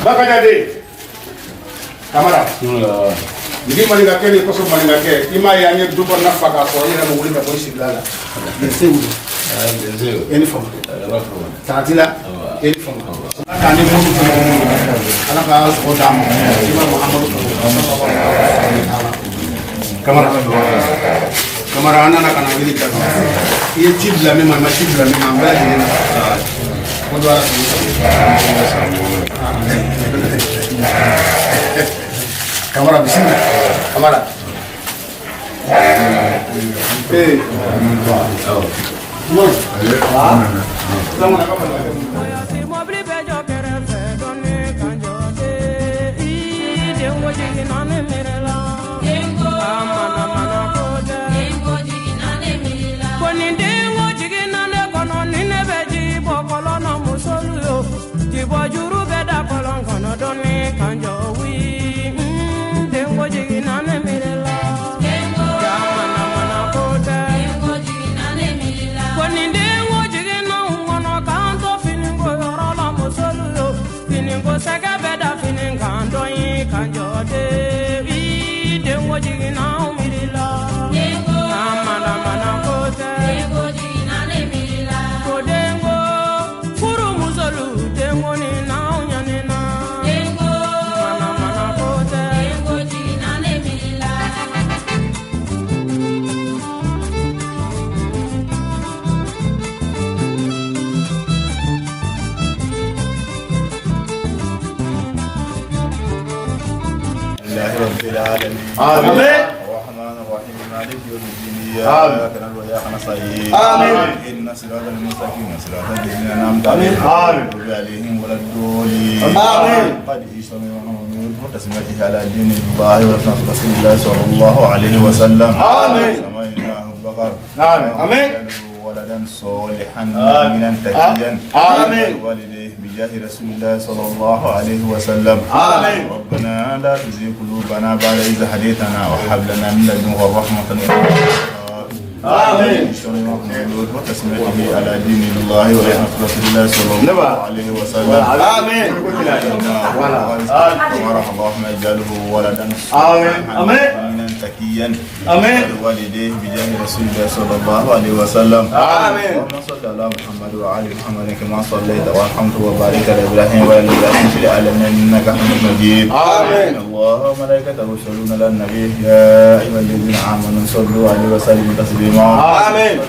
Bakanyade kamara ndi malinga kene ko so malinga ke ima ya nye dubo na faka so yena mo wulika ko siglala yesewu uniform tatila uniform kani mo ala ka ko dam ima muhammadu kamara ana kana wili ka ye tibla me ma tibla me ma ba ni ko do Kamara bismillah. Kamara. آمين. الرحمن الرحيم مالك يوم الدين إياك نعبد وإياك نستعين اهدنا الصراط المستقيم صراط الذين أنعمت عليهم غير المغضوب عليهم ولا الضالين قد اشتروا وتسميته على دين الله ورسول رسول الله صلى الله عليه وسلم سمعنا البقر آمين ولدا صالحا مؤمنا تقيا والديه بجاه رسول الله صلى الله عليه وسلم ربنا لا تزغ قلوبنا بعد إذ هديتنا وهب لنا من لدنك رحمة وتسميته على دين الله ورحمة رسول الله صلى الله عليه وسلم اللهم اجعله ولدا صالحا مؤمنا تقيا والديه بجاه رسول الله صلى الله عليه وسلم اللهم صل على محمد وعلى محمد كما صليت وارحمت وبارك على ابراهيم وعلى ابراهيم في العالمين انك حميد مجيد اللهم ملائكته يصلون على النبي يا ايها الذين امنوا صلوا عليه وسلموا تسليما سبحان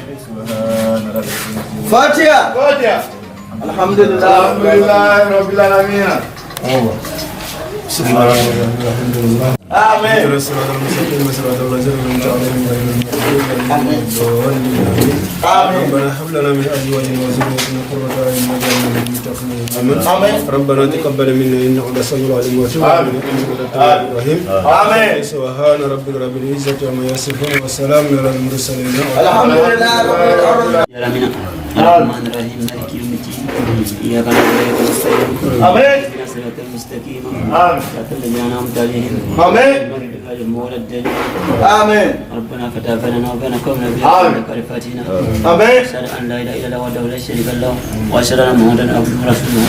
ربك فاتحة الحمد لله رب العالمين سبحان الله الحمد لله آمين الصراط المستقيم صراط الذين أنعمت عليهم غير المغضوب عليهم ربنا هب لنا من أزواجنا وذريتنا قرة أعين واجعلنا للمتقين آمين ربنا تقبل منا إنك أنت السميع العليم وتب علينا إنك أنت التواب الرحيم آمين سبحان ربك رب العزة عما يصفون وسلام على المرسلين الحمد لله رب العالمين الرحمن الرحيم مالك يوم الدين إياك نعبد وإياك نستعين آمين صراط المستقيم صراط الذين أنعمت عليهم آمين ربنا فتح بيننا وبين قومنا بحق الفاتحة آمين أشهد أن لا إله إلا الله وحده لا شريك له وأشهد أن محمدا عبده ورسوله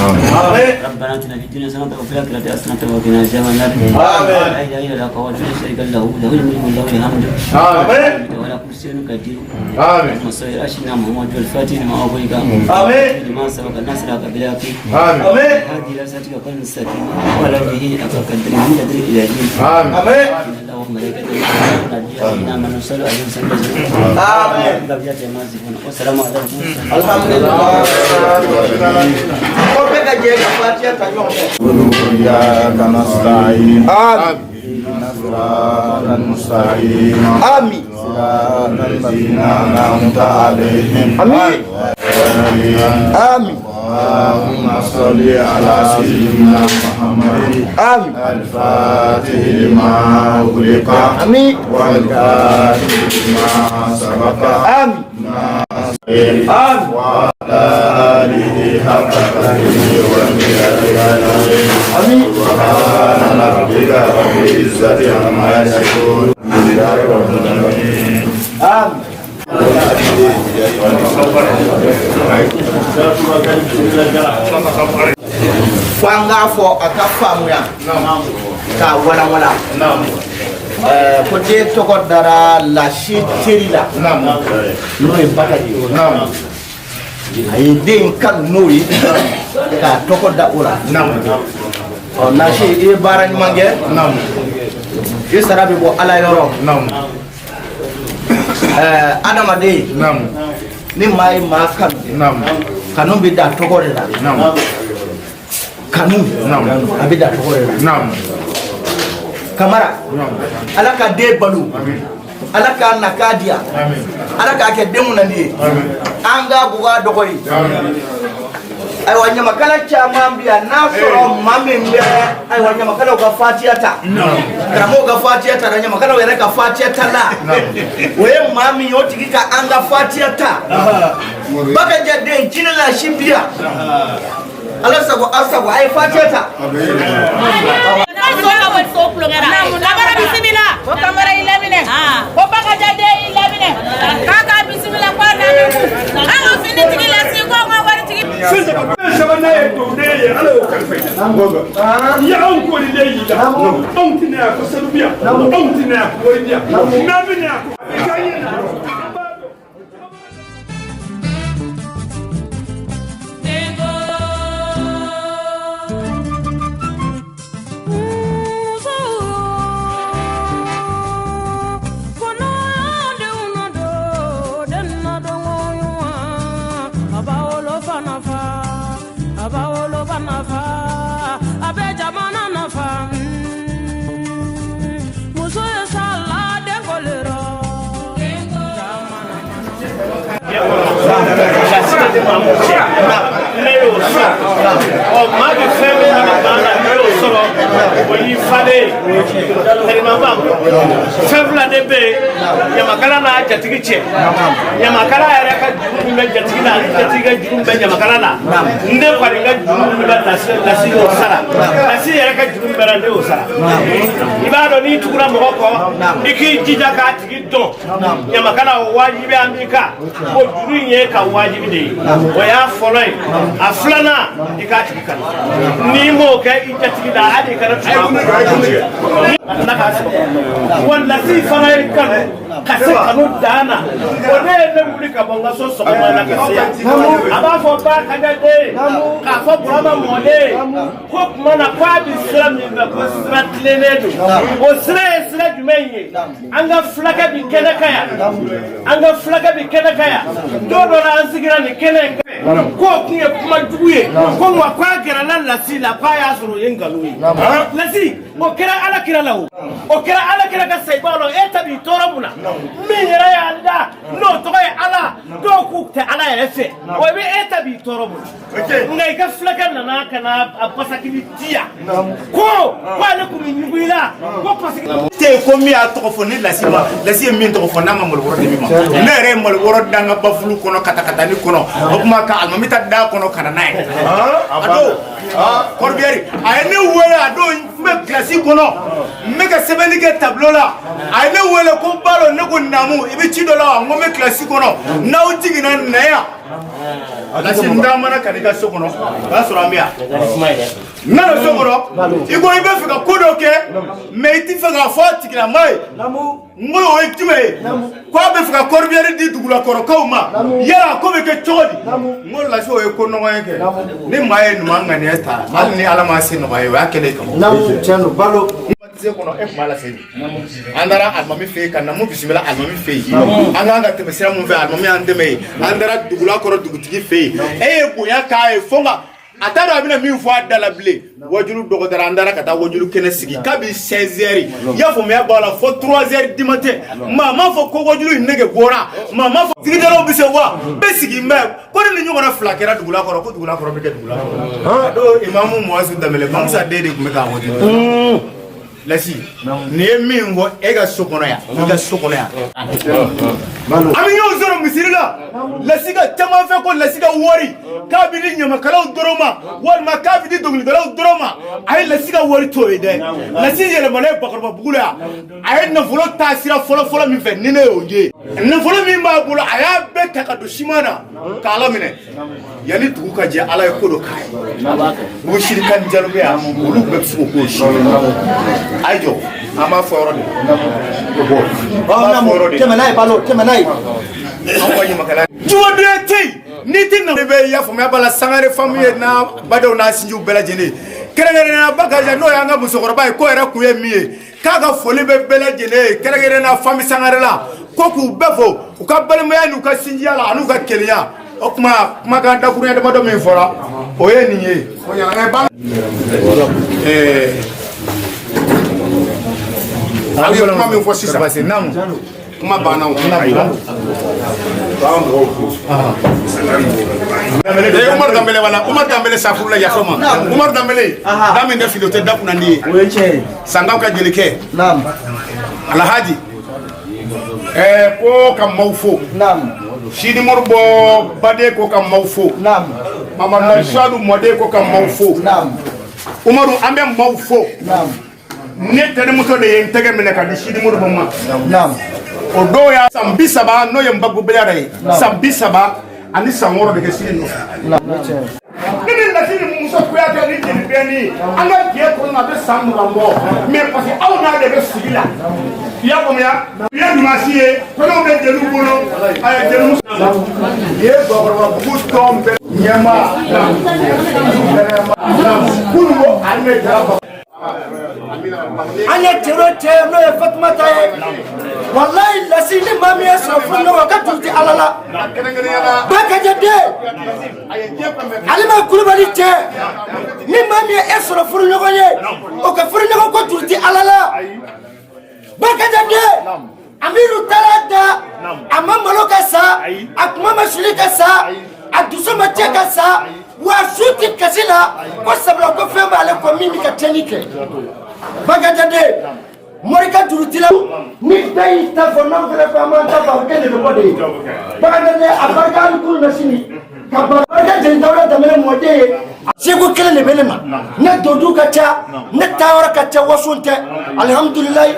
آمين ربنا آتنا في الدنيا حسنة وفي الآخرة حسنة وقنا عذاب النار آمين لا إله إلا الله وحده لا شريك له له الملك وله الحمد آمين ولا كل شيء قدير آمين وصلى أشهد محمد الفاتحة ما أبويك آمين لما سبق الناس لك بلاك آمين هذه لا ساتك قل مستقيم ولا به أقدر من تدري إلى دين آمين اللهم ملائكته يصلون على من صلى عليه وسلم آمين والسلام عليكم الحمد لله إياك نستعين اهدنا الصراط المستقيم آمين صراط الذين أنعمت عليهم آمين آمين اللهم صل على سيدنا محمد الفاتح لما أغلق والكاتب لما سبق وعلى آله Fanga fo aka famuya ka wala wala ko de to ko dara la shi terila no e batadi ay den kan noyi ka to ko da ura o na shi e barani mange e sarabi bo ala yoro adama de ni mai ma kan kanu bi da to ko da kanu abida to ko da kamara ala ka de balu ala ka nakadia ala ka ke demu nandi anga buga dogoy ay wanya makala cha mambia na soro mamembe ay wanya makala ka fatiata kramo ka fatiata ranya makala wera ka fatiata la we mami yoti ka anga fatiata baka jade jina la shibia ala sago asago ay fatiata kamera bismillah ko kamera ilamine ko baka jade ilamine kaka bismillah ko na alo fini tigi la si ko ma wari tigi sabana e to de ala o kalfayta ya on ko de yi da on tina ko salubia on tina ko woridia na bina ko Febla de be yamakala na jatigi che yamakala era ka jumbe jatigi na jatiga jumbe yamakala na nde kwaringa jumbe la nasi o sara nasi era ka jumbe la de o sara ibado ni tukura mogoko iki jija ka tigi do yamakala wajibi ambika o durinye ka wajibi de o ya foloi aflana ikati kan ni mo ka jatigi da ade kana wala si fana kan kase kanu dana one ne muri ka bonga so so na kase aba fo ba ka de ka fo brama mole ko mana kwa bi islam ni ko strat lenedo o sre du menye anga flaka bi kaya do na ansigira ni kene ko kiye kuma duye ko wa kwa kera nan la si la pa ya suru yengalu la si o kera ala kira lawo o kera ala kira ka sai balo eta bi torabuna min yara ya anda no to ay ala do ku ta ala ya fe o be eta bi torabuna ngai ka flaka na kana pasakini tia ko wala ku min ngwila ko pasakini te ko mi a to fo ni la si min to fo na ma mol woro de mi ma ne re mol woro danga bafulu kono kata ni kono o kuma ka almami ta da kono kana nai ado korbieri ay ne wala ado me classique kono me ka sebeni ke tableau la ay ne wala ko balo ne ko namu ibi ci do la ngo me classique kono na o jigina na ya ala si ndamana kanika sokono ba soramia nana sokono iko ibe fika kodo ke me iti fika foti kila mai namu ngo o itume ko be fika korbieri di dugula koro kauma yara ko be ke chodi ngo la so e ko no ngeke ni mai no manga ni esta mal ni ala ma sin no bayo akele ko namu chano balo kono e mala sedi andara almami fe kan namu bismillah almami fe anga te mesira mu fe almami andeme andara dugula koro dugutigi fe e boya ka e fonga ataro abina mi fo adala ble wajulu dogo dara andara kata wajulu kene sigi kabi 16h ya fo me bala fo 3h du matin mama fo ko wajulu nege gora mama fo sigi dara obise wa be sigi me ko ni nyogo na flakera dugula koro ko dugula koro be ke dugula ha do imamu muazu damele bamsa dede kumeka wajulu lasi ne mingo ega sokono ya ega sokono ya ami yo zoro misirila lasiga caman fɛ ko lasiga wari k'a bɛ di ɲamakalaw dɔrɔn ma walima k'a bɛ di dɔnkilidalaw dɔrɔn ma a ye lasiga wari to ye dɛ lasi yɛlɛmana Bakɔrɔba Bugu la a ye nafolo taa sira fɔlɔ min fɛ ni ne y'o ye nafolo min b'a bolo a y'a bɛɛ ta ka don siman na k'Ala minɛ yanni dugu ka jɛ Ala ye ko dɔ k'a ye o siri kan jalo bɛ yan olu bɛɛ bɛ se k'o si a ye jɔ an b'a fɔ yɔrɔ de tɛmɛ n'a ye balo tɛmɛ n'a ye an ka ɲamakala jumadonya tɛ yen n'i tɛ na bɛ y'a faamuya b'a la Sangare famille ye n'a badenw n'a sinjiw bɛɛ lajɛlen kɛrɛnkɛrɛnnenya Bakarijan n'o y'an ka musokɔrɔba ye ko yɛrɛ kun ye min ye k'a ka foli bɛ bɛɛ lajɛlen ye kɛrɛnkɛrɛnnenya famille Sangare la ko k'u bɛɛ fo u ka balimaya n'u ka sinjiya la an'u ka kelenya o kuma kumakan dakurunya damadɔ min fɔra o ye nin ye a bɛ kuma min fɔ sisan parce que namu kuma banna o Umar Dambele wala Umar Dambele safuru la yafa ma Umar Dambele da min da filo te da kunandi ye o ye cɛ sangaw ka jelikɛ naam Alhaji ko ka mawfo naam Sidi Morbo Bade ko ka mawfo naam Mamadu Sadu Mode ko ka mawfo naam Umaru ambe mawfo naam ne tane muso de ye tege mene ka di Sidi Morbo ma naam o do ya san 30 no ye mbagu bela ye san 30 ani san woro de ke Sidi no naam ni na Sidi muso ko ya ni jeli beni anga je ko na be san no mo mais parce que aw na de be sigila ya ko ya ni masiye ko no be jelu bolo ay jelu ye Bakɔrɔba Bugu tombe nyama kulo ane jaba anya tero no ye Fatumata ye wallahi lasini mami ye sɔrɔ no ka tuti alala Bakarijan de Alima Kulubali cɛ ni mami ye sɔrɔ furu ɲɔgɔn ye o ka furu ɲɔgɔn ko tuti alala Bakarijan de Amiru taara da a ma malo ka sa a kuma ma suli ka sa a dusu ma cɛ ka sa wa su ti kasi la ko sabula ko fɛn b'ale kɔ min bɛ ka tiɲɛni kɛ Bakarijan de Morika Durutila ni bɛɛ y'i ta fɔ n'an fɛnɛ ko an b'an ta fɔ a bɛ kɛ nin bɔ de ye Bakarijan de a barika hali kunu na sini ka barika jeni Dawuda Danbɛlɛ mɔden ye seko kelen de bɛ ne ma ne dodu ka ca ne taayɔrɔ ka ca waso tɛ alihamudulilayi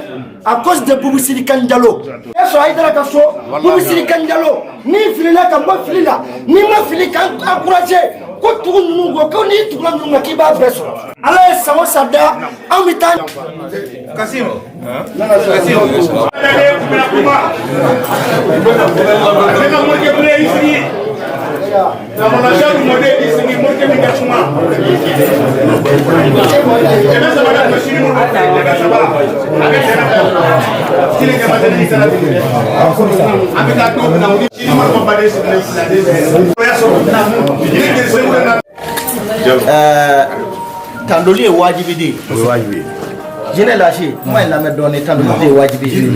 à cause de Boubou Siri Kane Diallo e so Haidara ka so Boubou Siri Kane Diallo ni filila ka bɔ fili la ni ma fili kan encourager ko tugu ninnu ko ko ni tugula ninnu ma k'i b'a bɛɛ sɔrɔ Ala ye san o san da an bɛ taa Kasim Tandoli est wajibi. Je n'ai lâché. Moi, il a me donné Tandoli est wajibi.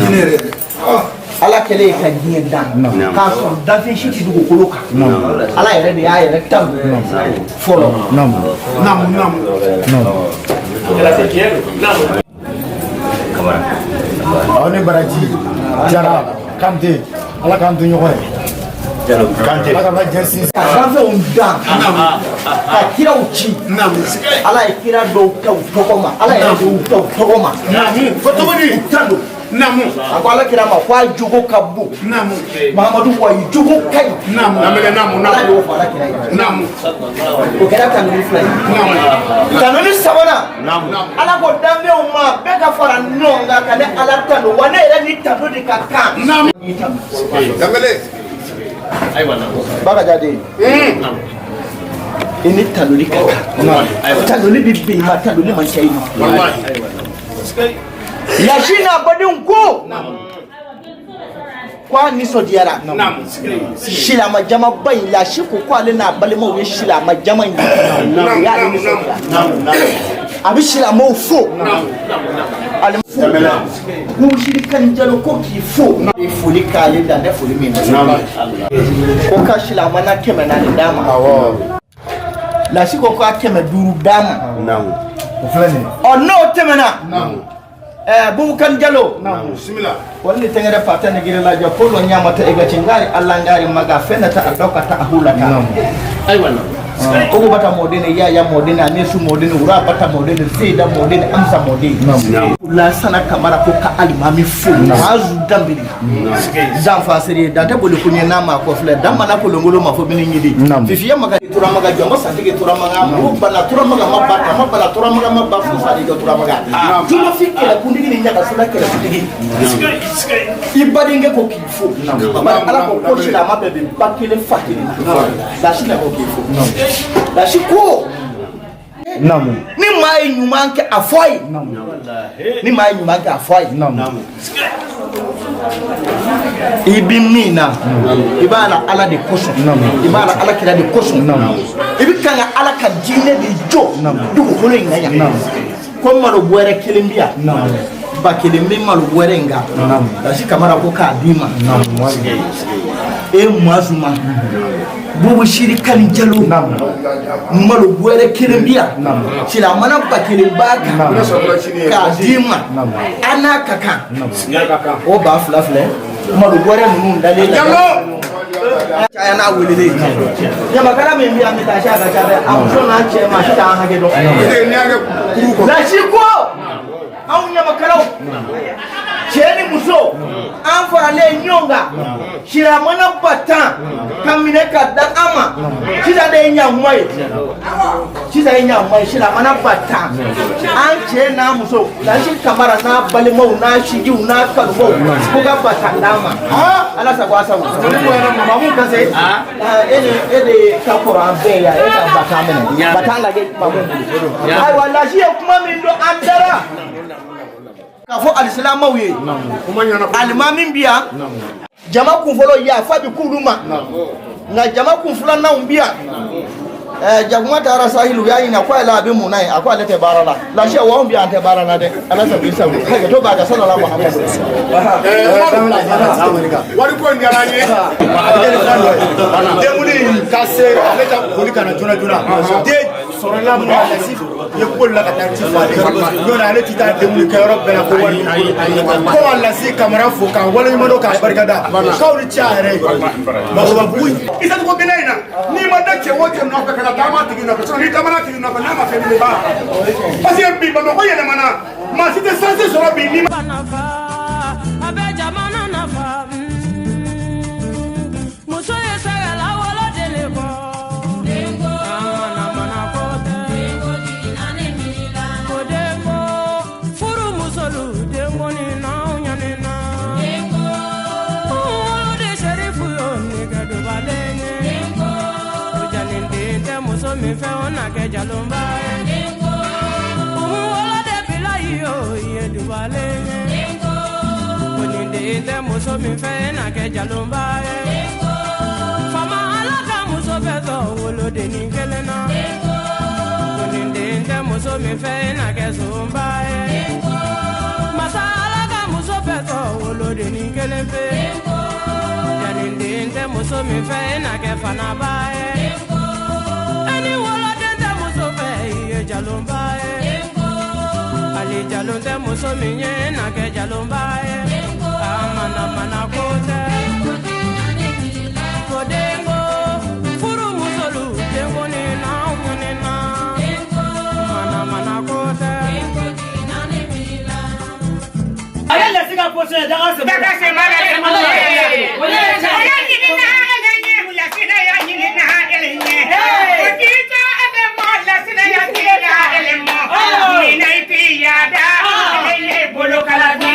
Ala kele ka diɲɛ dan k'a sɔrɔ danfɛn si tɛ dugukolo kan Ala yɛrɛ de y'a yɛrɛ tan fɔlɔ aw ni baraji Jara Kante Ala k'an to ɲɔgɔn ye Kante Ala ka jɛnsi ka danfɛnw dan ka kiraw ci Ala ye kira dɔw ta u tɔgɔ ma Ala yɛrɛ de y'u ta u tɔgɔ ma fɔ cogo di u ta don Namu. Aku ala kira ma kwa jogo kabu. Namu. Muhammadu wa jogo kai. Namu. Namu. Namu. O kera kanuni fly. Namu. Kanuni sabana. Namu. Ala ko dambe o ma be ka fara nonga kale ala tano wana ila ni tano de kaka. Namu. Dambele. Ai wana. Baka jadi. Namu. Ini tanuli kaka. Tanuli bibi ma tanuli manchai. Wallahi. Yashina badin ko kwa nisodiyara shila majama bai la shi ko kwale na balima we shila majama ni ya ni abi shila mo fo ale mu shirikan jalo ko ki fo e fuli kale da da fuli min ko ka shila mana keme na dama la shi ko ka keme duru dama o flani o no temena Bukan Jalo bismillah wani tengere patane girela jo polo nyamata ega cingari Allah ngari maga fenata adoka ta ahulata ay wala ko bata modene ya modene anesu modene ura bata modene sida modene amsa modene la sana kamara ko ka alimami fu azu dambiri zan fasiri da ta boli kunye na ma ko fle dan mana ko longolo ma fo bini ngidi fifiya maga tura maga jomba satike tura maga mu bala tura maga mabata mabala tura maga mabafu sadi do tura maga tuma fikira kundigi ni nyaka sala kala kundigi ibadinge ko kifu ala ko ko sila mabbe bakile fakiri da shina ko kifu da shiko namu ni mai nyumanke afoi ni mai nyumanke afoi ibimina ibana ala de koso ibana ala kira de koso ibikanga ala ka jine de jo duko holo ngaya ko maro boere kilimbia ba kilimbi malu boere nga da shi kamara ko ka dima mwazuma bubu shiri kan jalo malu boere kilimbia sila mana ba kilimbaka ka dima ana kaka o ba flafle malu boere nunu ndale Chaya na wulile ya makala me mbi amita shaka chabe amso na che ma shita hage do la shiko au nya makala cheni muso anfara le nyonga shira mana batan kamine kadda ama shida de nya mwai shira mana batan an che na muso la shi kamara na balimo na shigi na kalmo ko ga batan dama ala sa kwa sa mamu kase ene kakora be ya ena batamene batanga ge mamu ai wala shi kuma min do andara kafo alislama wiye alimamin biya jama kun folo ya fabi kuluma na jama kun fula na umbiya jaguma tara sahilu ya ina kwa la bin munai akwa la te barala la she wa umbiya te barala de ala sabi sabi kaga to baga sallallahu muhammad wari ko ngaranye de muni kase ale ta kuli kana juna de sorala mun alasi ye ko la ka ti fa yo na ale ti ta de muni ka europe na ko wani ko alasi kamera fo ka wala ni modo ka barkada ka uri chaare ba ba bui isa ko benaina ni mada che wote na ka kana dama tigi na ko ni dama tigi na ko na ma fe ni ba parce que bi ba no ko yana mana ma si te sanse so bi ni abe jamana na fa muso ye sala wala dele ko dengo na mana ko dengo dinane milila ko dengo furu musolu dengo ni na unyane na dengo de sherifu yo ni gado balene dengo janinde de muso mi fe ona ke jalomba dengo wala de bilai yo ye du balene dengo koninde muso mi fe na ke jalomba dengo fama ala ka muso fe to wolo de ni kelena dengo koninde muso mi fe na ke zumba dengo masa ala ka muso fe to wolo de ni kelefe dengo janinde muso mi fe na ke fana ba dengo ani wolo de muso fe ye jalomba dengo ali jalonde muso mi nye na ke jalomba dengo amana mana kote dengo furu musolu dengo ni na umune na dengo mana kote dengo dinane mila ayala siga pose daga se mala wala ya ni na alenye wala sina ya ni na alenye otito ade mala sina ya ni na elemo ni na ipiya da alenye bolo kala de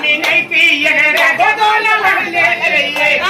ni na ipiya da do la wale eleye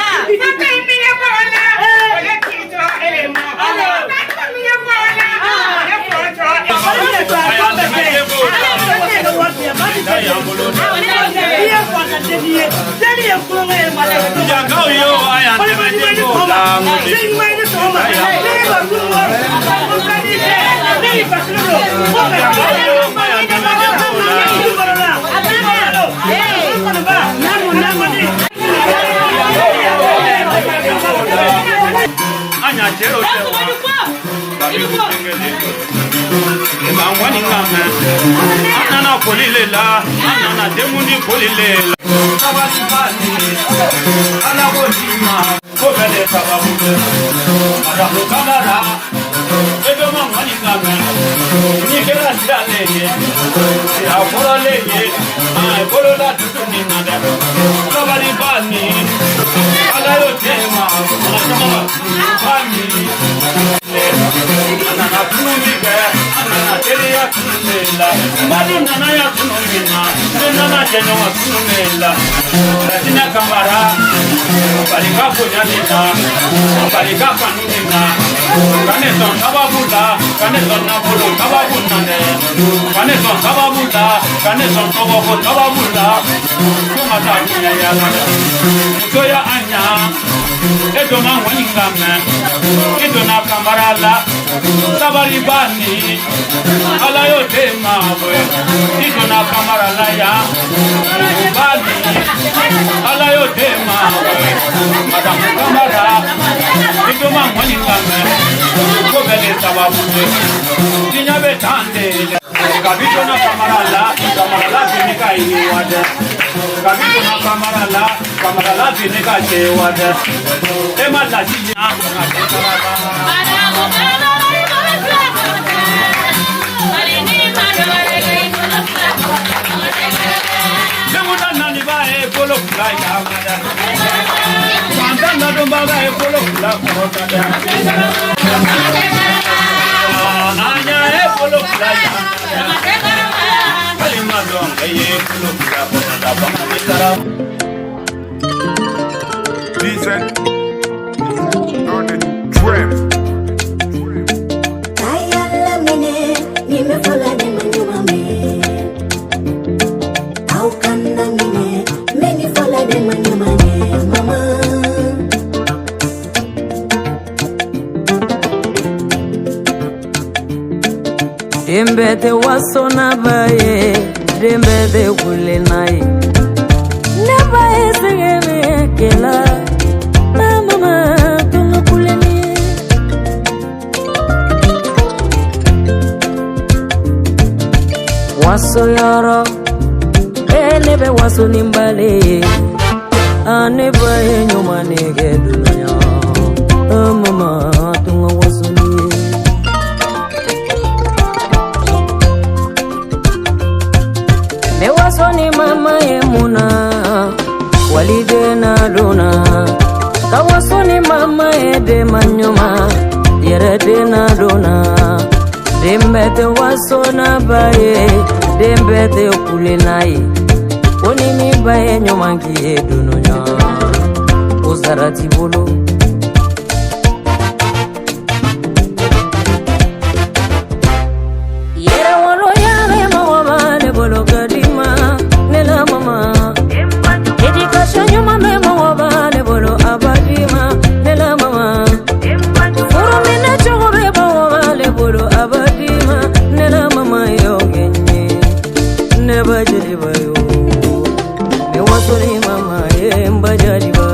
Anya chero chero. Mangwani ngame Anana polilela Anana demuni polilela Sabali bani Ala wojima Kobele sababule Madamu kamara Edo mangwani ngame Nikela siraleye Sira polo leye Ay polo la tutuni nade Sabali bani Ala yotema Bani Anana kunumike Anana tereya kunumela Mbadu nana ya kunumina Nana teno wa kunumela Latina kamara Balika kujanina Balika kanunina Kaneson kababula Kaneson nabulu kababunane Kaneson kababula Kaneson koboko kababula Kumata kunyaya Mutoya anya Edo mangwani ngame Edo na kamarala Sabari bani Ala yote mawe Edo na kamarala ya Bani Ala yote mawe Madamu kamara Edo mangwani ngame Kobele sababule Tinya betandele Kabito na kamarala Kamarala kinika iwade Kabito na kamarala kinika chewade Ema tatinya Lemuda nani bae polo kula ya mada Santana domba bae polo kula kota ya Anya e polo kula ya Kalima donga ye polo kula kota ya Decent on the trim. Dembete wasona baye, dembete kule naye. Nabaye segeme kela, na mama tunga kule ni. Waso yoro, nebe waso nimbale, anebaye nyuma nege dunya. Mama tunga waso ni. Mewasoni mama yemuna walide na dona kawasoni mama ede manyoma yerede na dona dembete wasona baye dembete kulenaye onini baye nyoma ngiye dunonya uzarati bolo yera wolo yare mama le bolo kadima nela mama education nyuma memo wabale bolo abadima nela mama furu mina chogo beba wabale bolo abadima nela mama yogenye neba jeliba yo me wasoni mama ye mba jeliba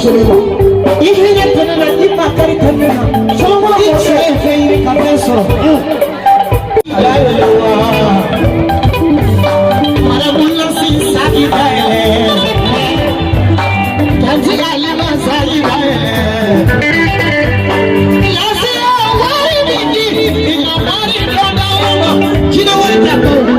Shelima. If you get to the Ipa Karitamina, so much is a Kapeso. Marabula sin Sagi Baile. Kanti Alima Sagi Baile. Yasia, why did you marry Dona? You know what happened?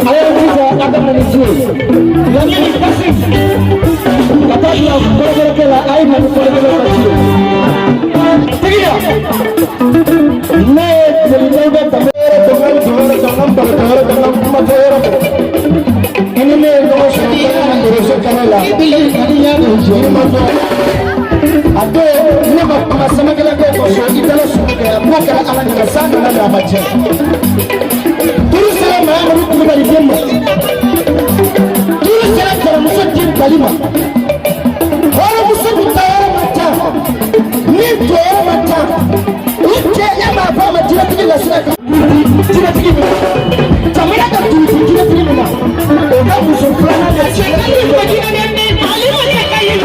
Ayo, Ado ne ma kuma sama kala ko so itala su ga mo kala ala ni sa na na ma je turu sala ma ma ku ba ni demma turu sala kala muso tin kalima ora muso ta ora mata ni to ora mata uke ya ma fa ma tira tigi la sala tira tigi tamira ka tira tigi na o ga muso fulana ya ce ka ni ko tira ne ali mo ne ka yi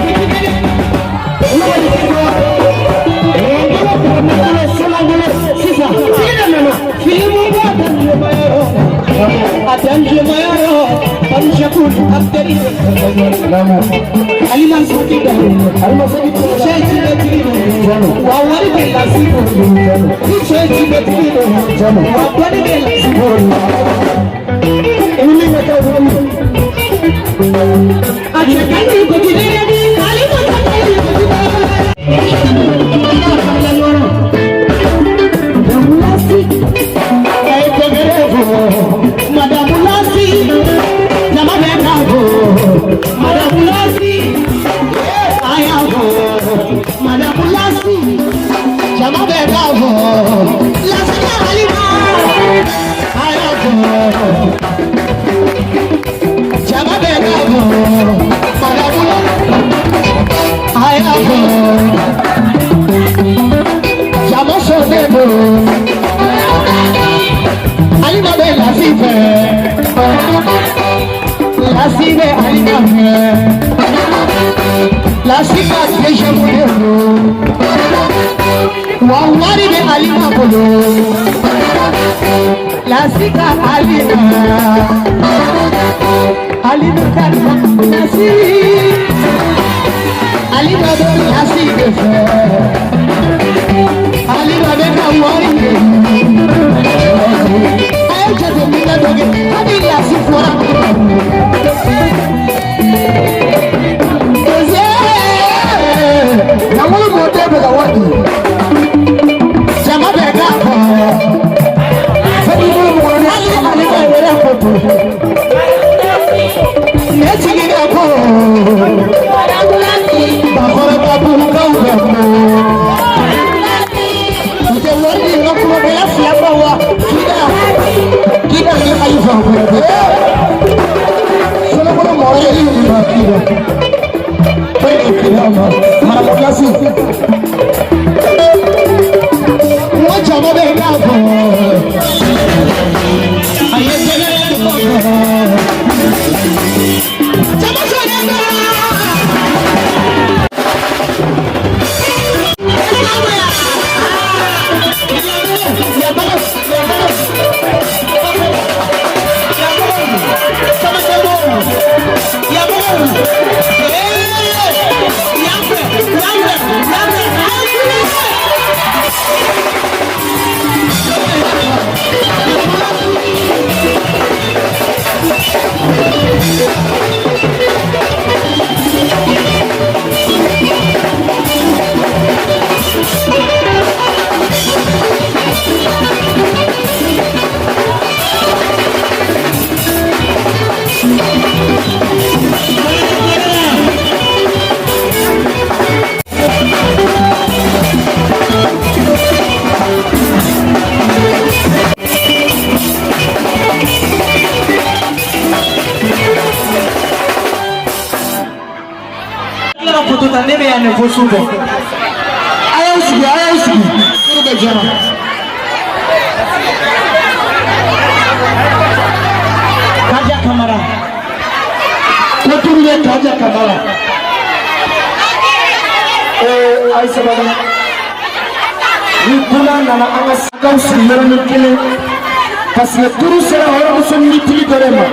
parce que turu sera hɔrɔn muso ni tigi dɔ de ma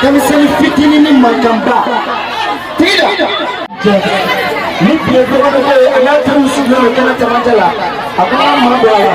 denmisɛnnin fitinin ni mankamba tigi da ni tile dɔgɔdɔgɔ ye a n'a teri sigilen don kɛnɛ cɛmancɛ la a ko an ma don a la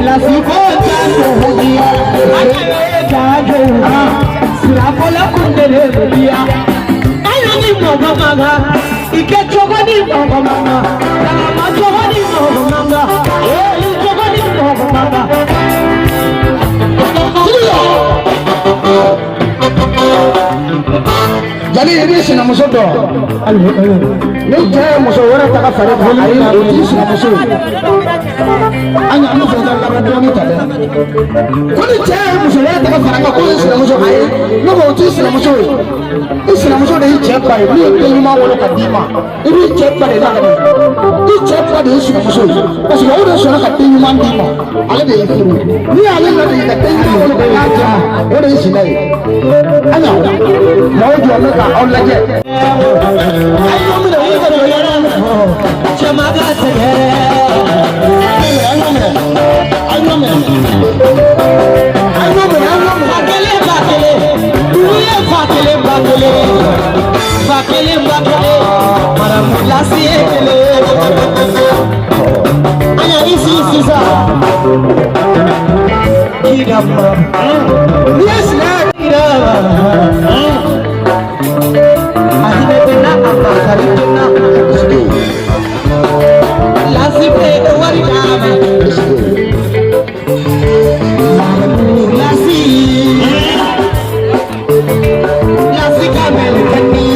La mama Dama jogoni mama jogoni mama Jali ini sina muso do ni je muso wara ta ka fare ko ayi ni sina muso anya muso da ka do ni ta ko ni je muso wara ta ka fare ko sina muso ayi no ko ti sina muso de je pa ni ni ma wala ka di ma ibi je pa de la ka ni je pa de sina muso parce que o de so ka ti ma di ma ale de yi ni ale na de ka ti ma wala ka ja o de sina yi anya mo jo na ka on la je ayo mi de yi ka do yara chama ga se Bakele maram lasiye kele aya isi sisa kidamma yes na kidamma ahine bena amma karina lasibe wari dama lasi kamel kani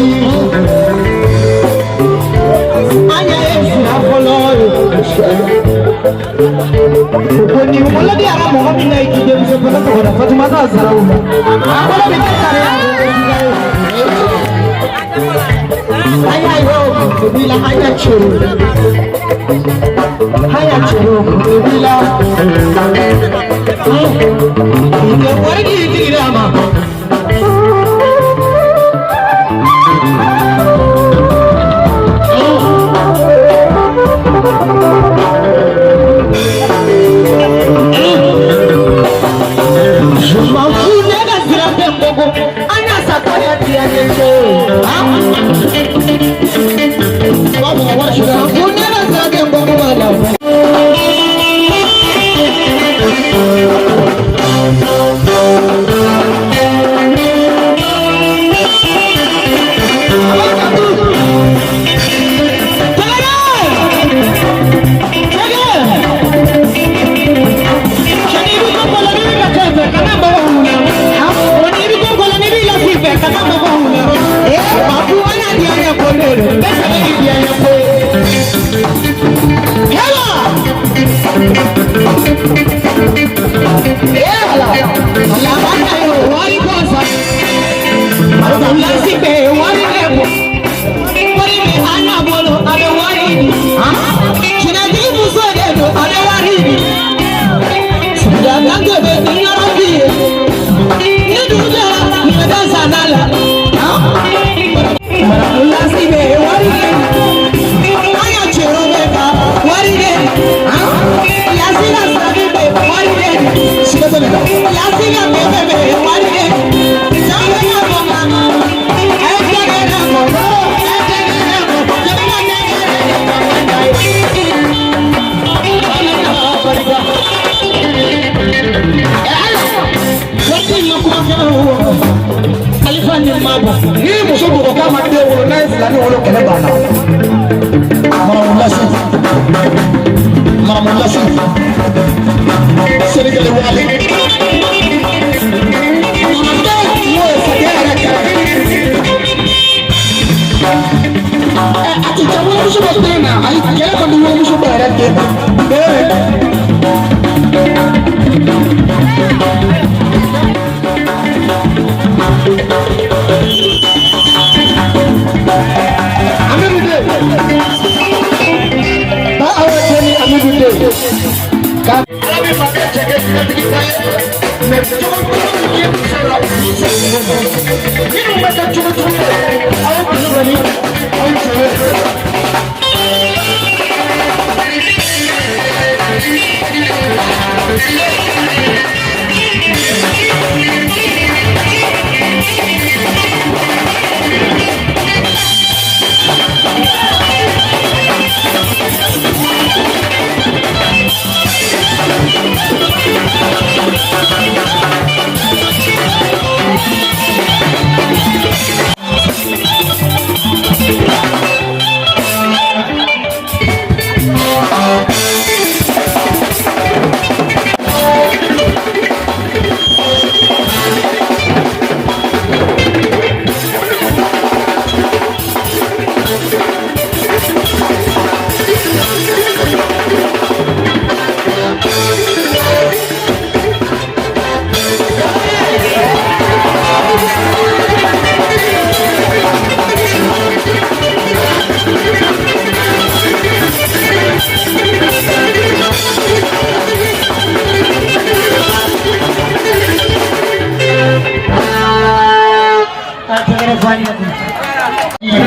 Koni wala di ara mo mi na ikide mi se kono ko da Fatima ka sarawu wala mi ka sare aya yo bila aya churu bila ike wari di rama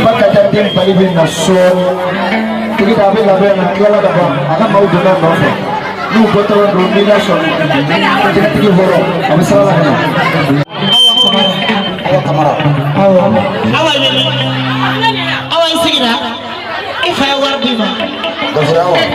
mpaka tatim palibe na soni kita abe na kila dapat akan mau dengar nopo lu betul domination jadi pergi horo apa salah ni awak kamera awak isinya if I were bima dosa awak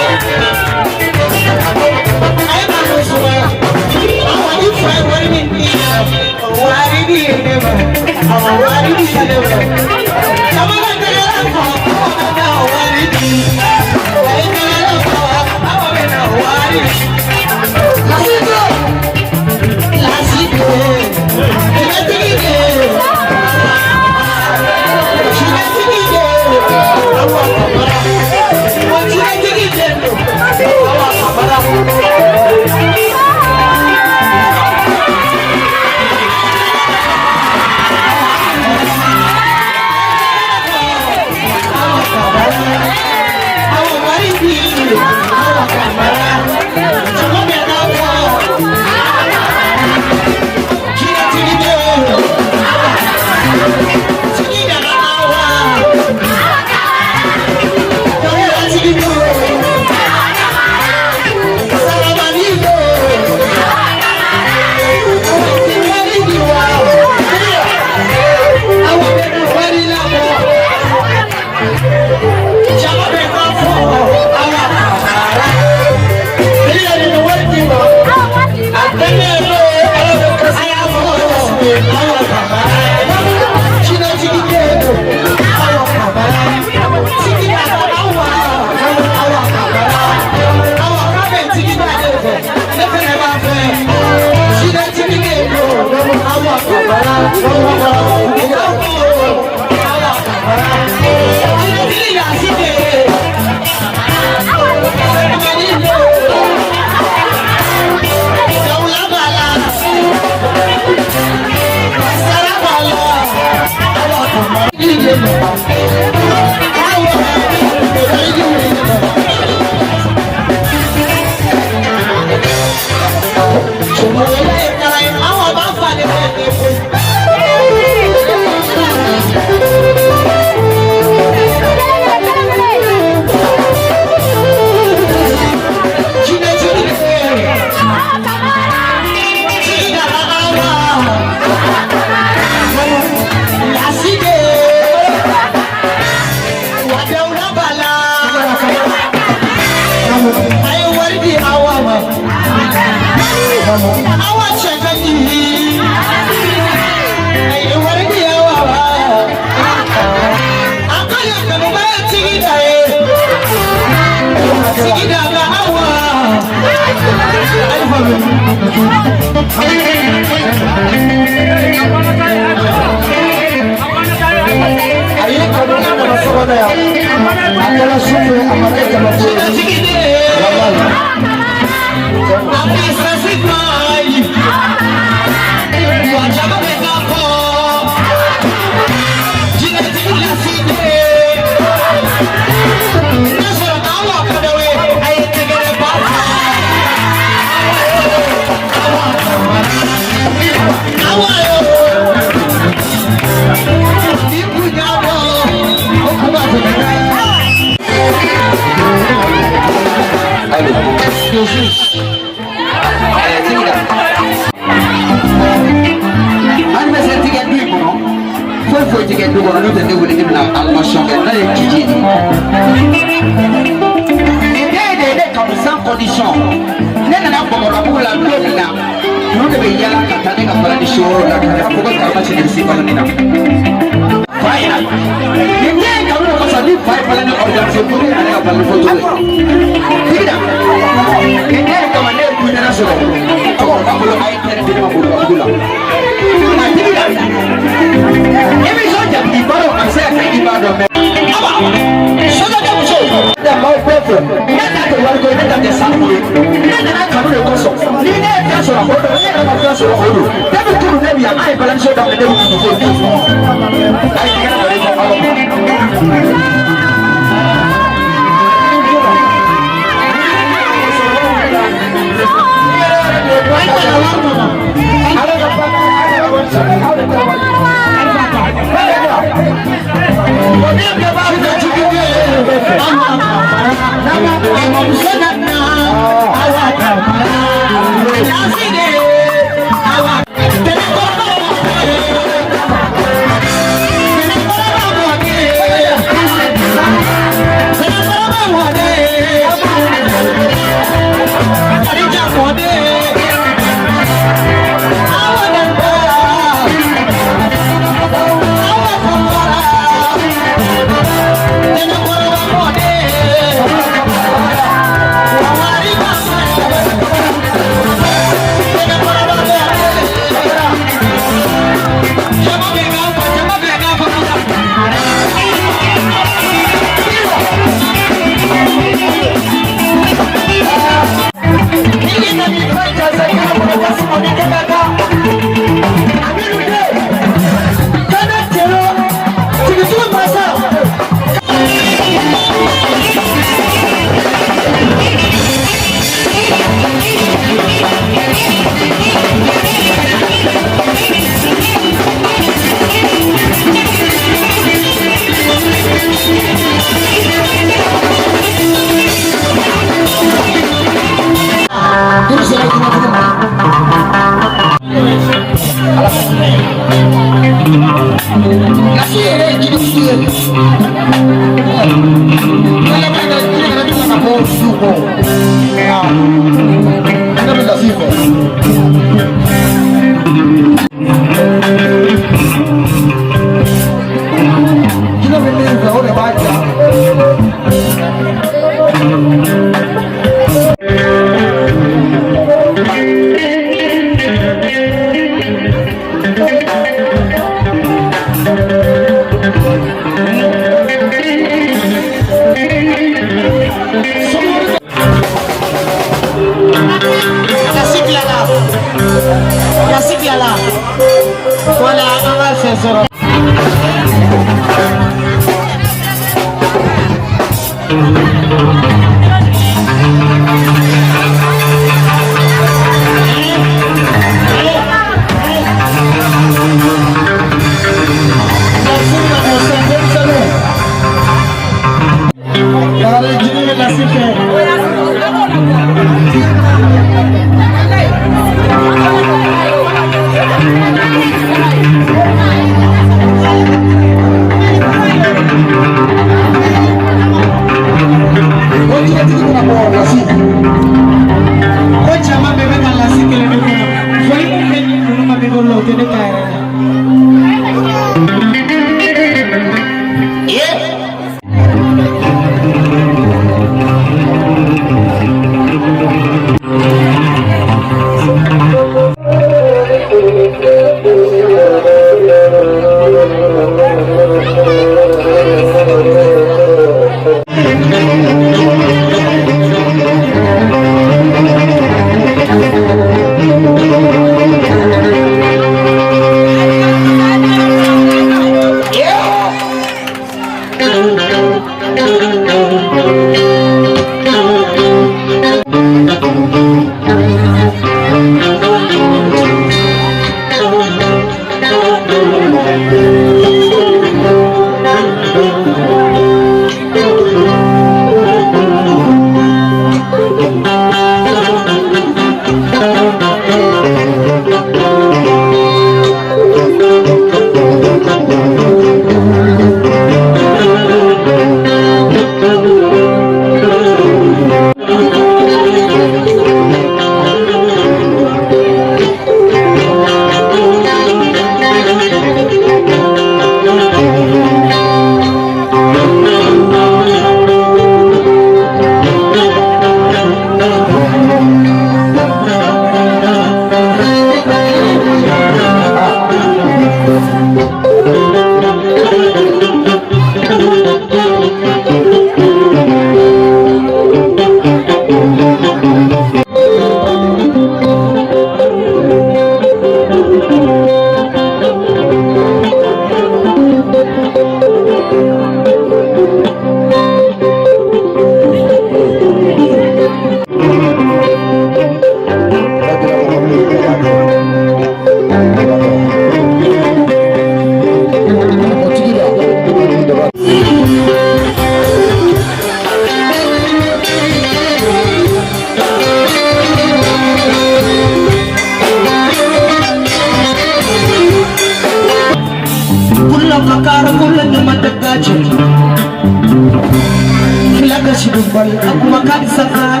bal akuma kan sakar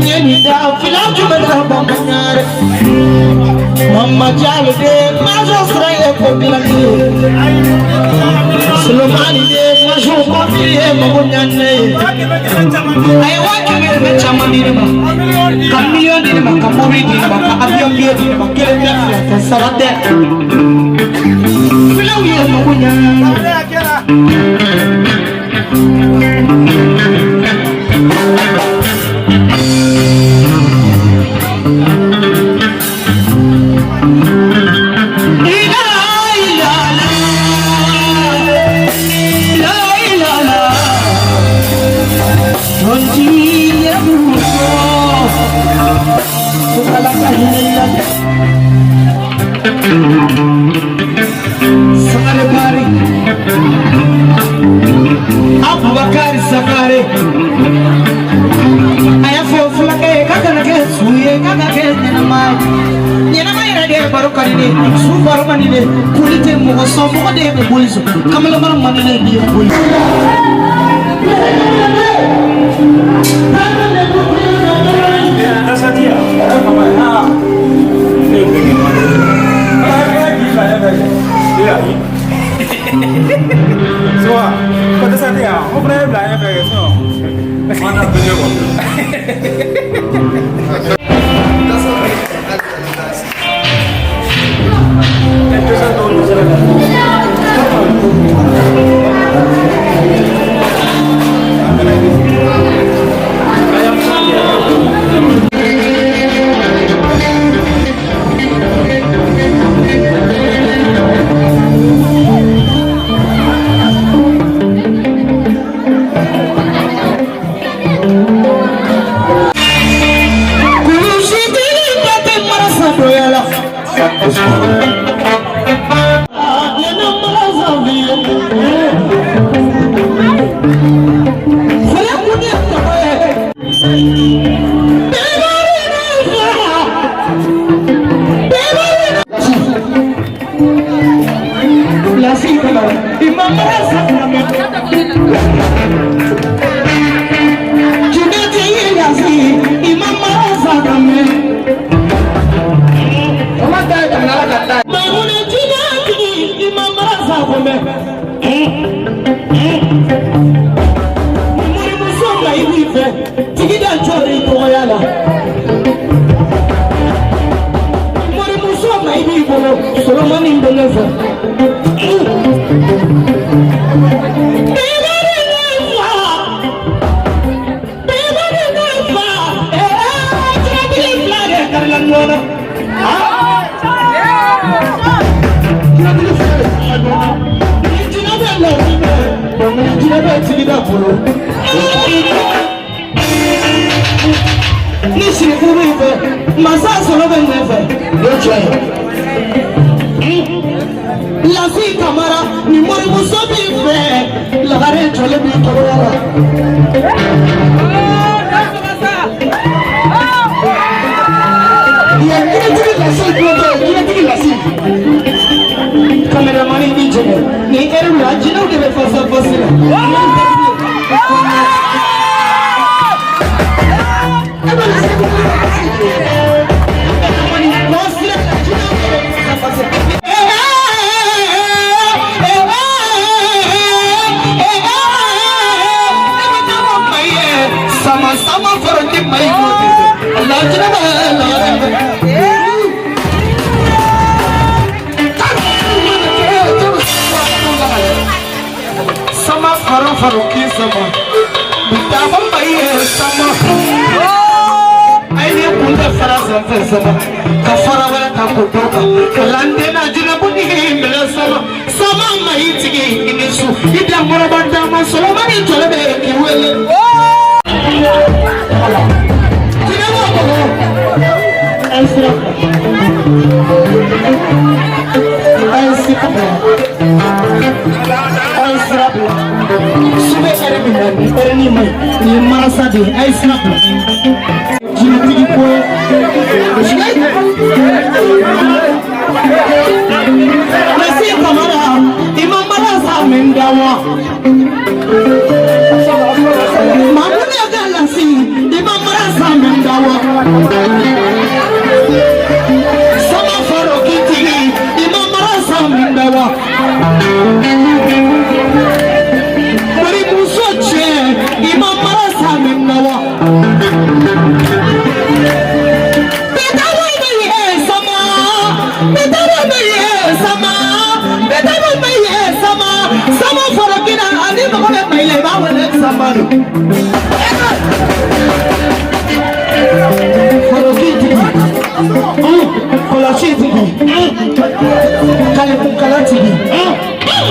nyeni da fila jumala bamanyar mama jalo de majo sraye ko bilaki Sulomani de majo ko fiye mabunyane ay wakile be chamani de ma kamilion de ma kamuri de ma avion de ma kele de la sarade fila wiye mabunyane Abubakar Sakare aya fofula ke kakana ke suye kakake nenamai rade barokari ne su baromani ne kulite mo so mo de be boliso kamala mar manene di boli Pada saat ini, aku pernah belanja kayak gitu. Mana punya kok?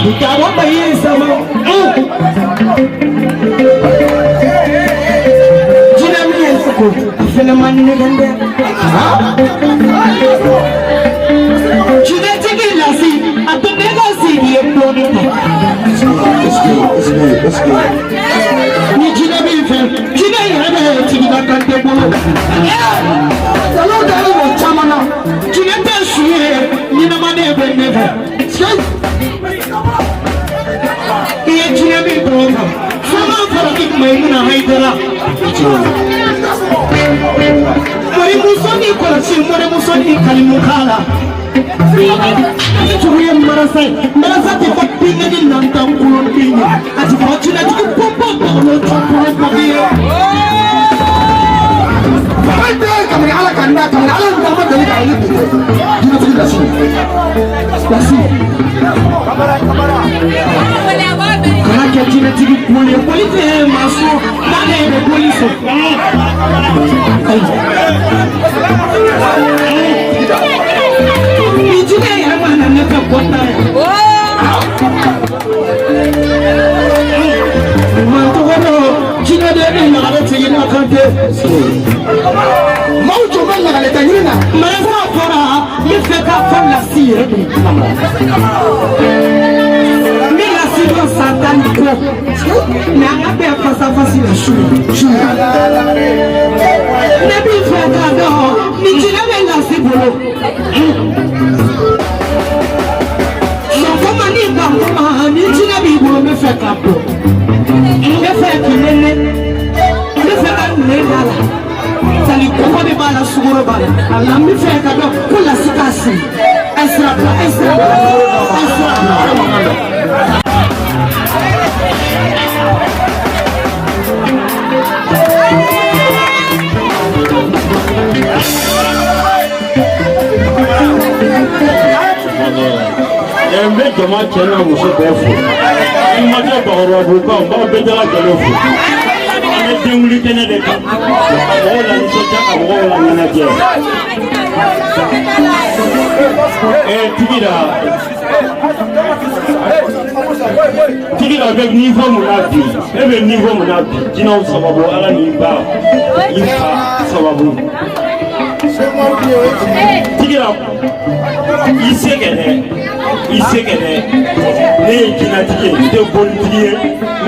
di ka wa ba yi sama jina mi en ko afena man ne gande jina tigi la si atunde ga si di e ko ni ni jina bi fe jina yi hada tigi ba kan te bolo dalo dalo mo chamana jina te suye ni na mane be neve ye jina bi bolo sama fara ki maimuna haidara mari musoni ko la sin mari musoni kalimu kala tuye marasa te fakpinga di nantang kulon pinya ati fachina ti popo lo chopro pabiye baita kamera ala kanda kamera ala ndama dali dali dina ti lasi kana ke jina ti police maso nane ne police Ijine ya mana ne ka kota Manto wono jina de ni na ga tigi na kante Maujo man na ga tanyina Marasa fara ye fe ka fala sire Mi la siro satan ko Na ga be fasa fasi la shu Ne bi fe ka do ni jina be la sibolo ni jina bi bo me fe ka po me fe ki nene me fe ka nene la sali ko ko de bala sugoro bala ala me fe ka do ko la sikasi esra Embe jama chena muso bofu. Image bawro buka mba bejala jalofu. Ame tenguli kene deka. Ola nisoja abola nanaje. Tigira avec niveau munabi. Ebe niveau munabi. Jina sababu ala ni ba. Ifa sababu. Tigira isekene ne jina tiye te bontiye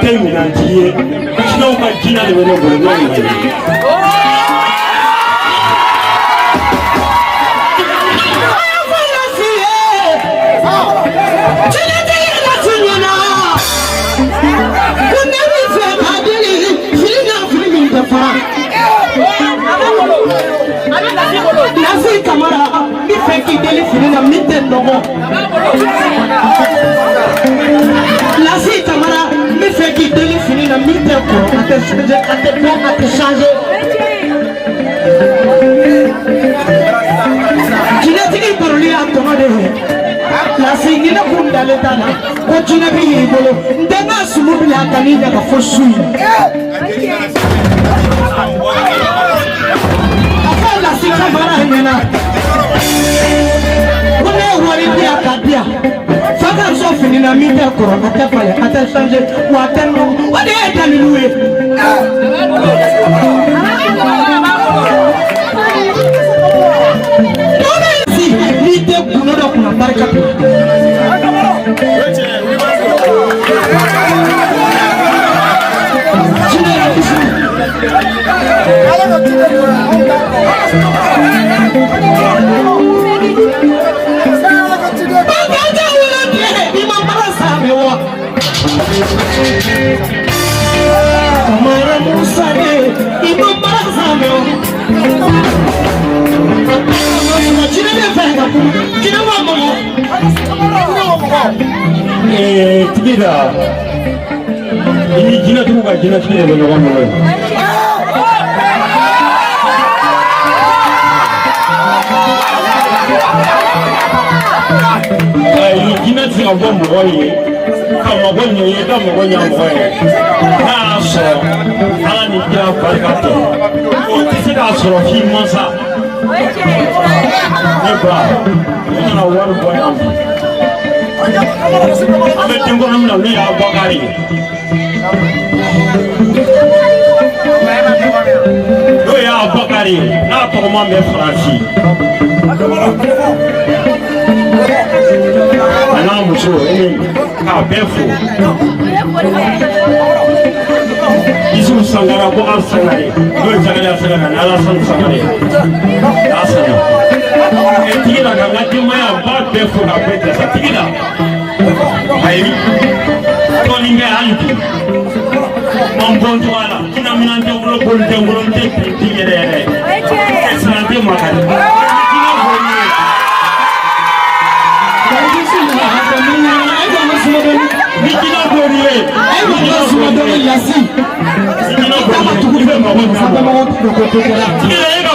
te minantiye kino ka jina de beno bolo no ni Nasi kamara mi feki deli filina mite nogo Nasi kamara mi feki deli filina mite ko ate changer Jina tigi paroli a tono de Nasi nina kundale tana ko jina bi bolo ndenga sumu bi akani daga fosui La sika mara hena Kone wari dia kabia Faka so fini na mite koro ate fale ate changer ou ate no Wade eta liluwe Nome si Nite kuno do kuna barika Kamara Musa de Imam Barazameo Jina de Fenga Jina wa mama Tigira Ini jina tu bukan jina sini beno wa mama Ini jina tu wa mama Kamu boleh ni, kamu boleh yang boleh. Kaso, ala ni dia berkata, kita kaso masa. Ni bah, kita nak war boy am. abe tingo namna ni ya Bakari do ya Bakari na to ma me Franci ana muso ka befo isu sangara ko arsangare do jagala sangara ala sangare asana etira ka ngati maya ba befo ka bete sa tigila ai to ninge anti mambo wala kina minante ulo bolte ulo te tigere esante makari Nikina Goriye, Yasi. Nikina Goriye, Nikina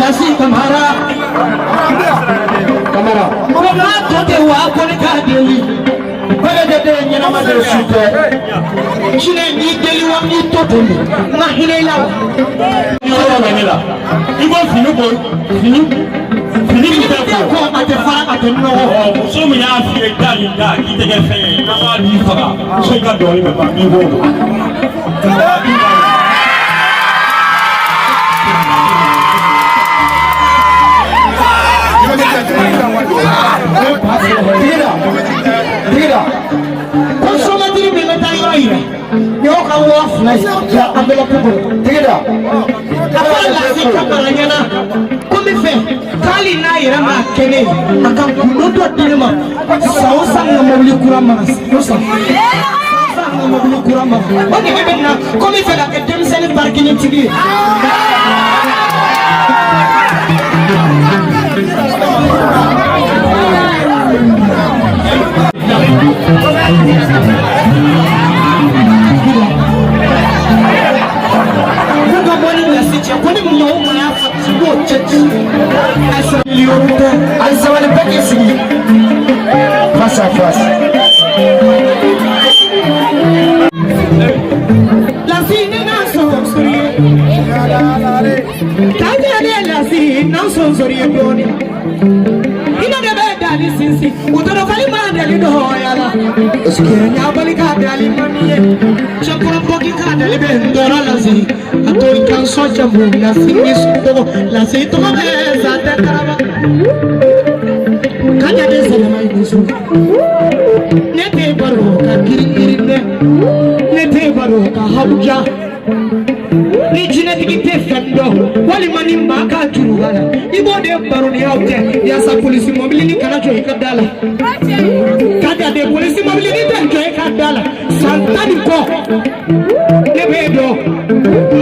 Nasi kamara Mama kote wako ni kadeli Bale dede nyana madele supe Chine ni deli wa ni totoli Mahile ila Nyola manila Ibo finu boy Finu Kwa mate fara mate no Muso mi ya fiye dali da Kitege feye Kama di faga Sheka doli me pa mi bogo Tira Consomatiri mi meta yoire Nyoka waf na ya ambela kubo Tira Apala si kamara nyana Kumife Kali na ira ma kene Akam kunoto dilema Sausa nga mabuli kurama Sausa nga mabuli kurama Wani webena Kumife la ketem seni parkini tigi Face à face. La fille n'a son sourire. La fille n'a son sourire. Dali sinsi utoro kalima dali doyala eskenya balika dali mamiye chakura poki ka dali bendora lazi atoi kan socha bu la singi sundo la sito ma beza te karaba kanya de salama isu nete baro ka kirine nete baro ka habuja ni jinetiki te fendo wali mani maka jurugala ibo de baroni yaute ya sa polisi mobile ni kana jo ikadala kada de polisi mobile ni tan jo ikadala santani ko nebedo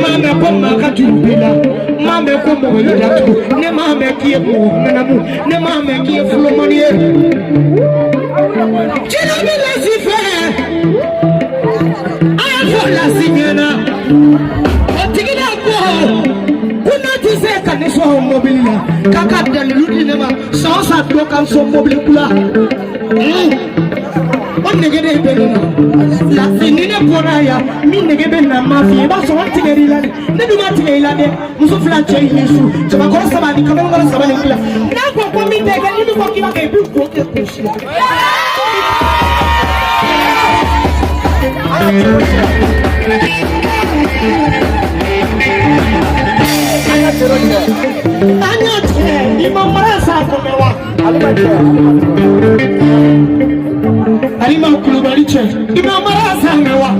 mame ko maka jurugala mame ko mo yatu ne mame kiye ko menamu ne mame kiye fulo manie jina bila sife aya fola sinyana Tigina ko kuna tiseka ne so mobile la kaka dalilu dinema so sa do kan so mobile kula on negede benina la finine poraya mi negebe na mafia ba so tigeri la ne du ma tigeri la de muso flan che yesu to ba ko saba ni kamera ngara saba ni kula na ko mi tega ni ko ki ba ke bu ko ke kushi Anyote imamara sa komewa alima kulubaliche imamara sa mewa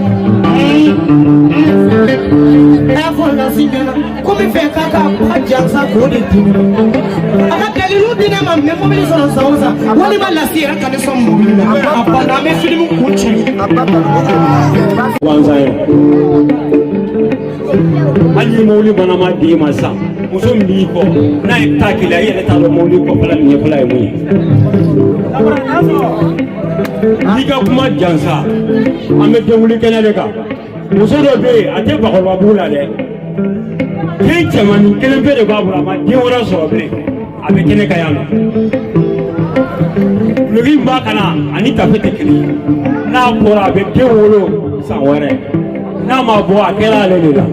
afo na singena komi fe kaka ajansa ko de tinu aka dalilu dina ma me mo bi so sauza woni ba la sira kan so mo bi apa na me film kuche Wanzayo Aji mawuli bana ma di masa muso mbi ko na takila yele ta do mawuli ko fala ni fala mu diga kuma jansa ame de wuli kenya de ka muso do be ate ba ko babula de ke chamani kelen be de babula ma di wora so be abe kene kayano lugi ba kana ani tafete kili na kora be de wolo sa wore na ma bo akela le la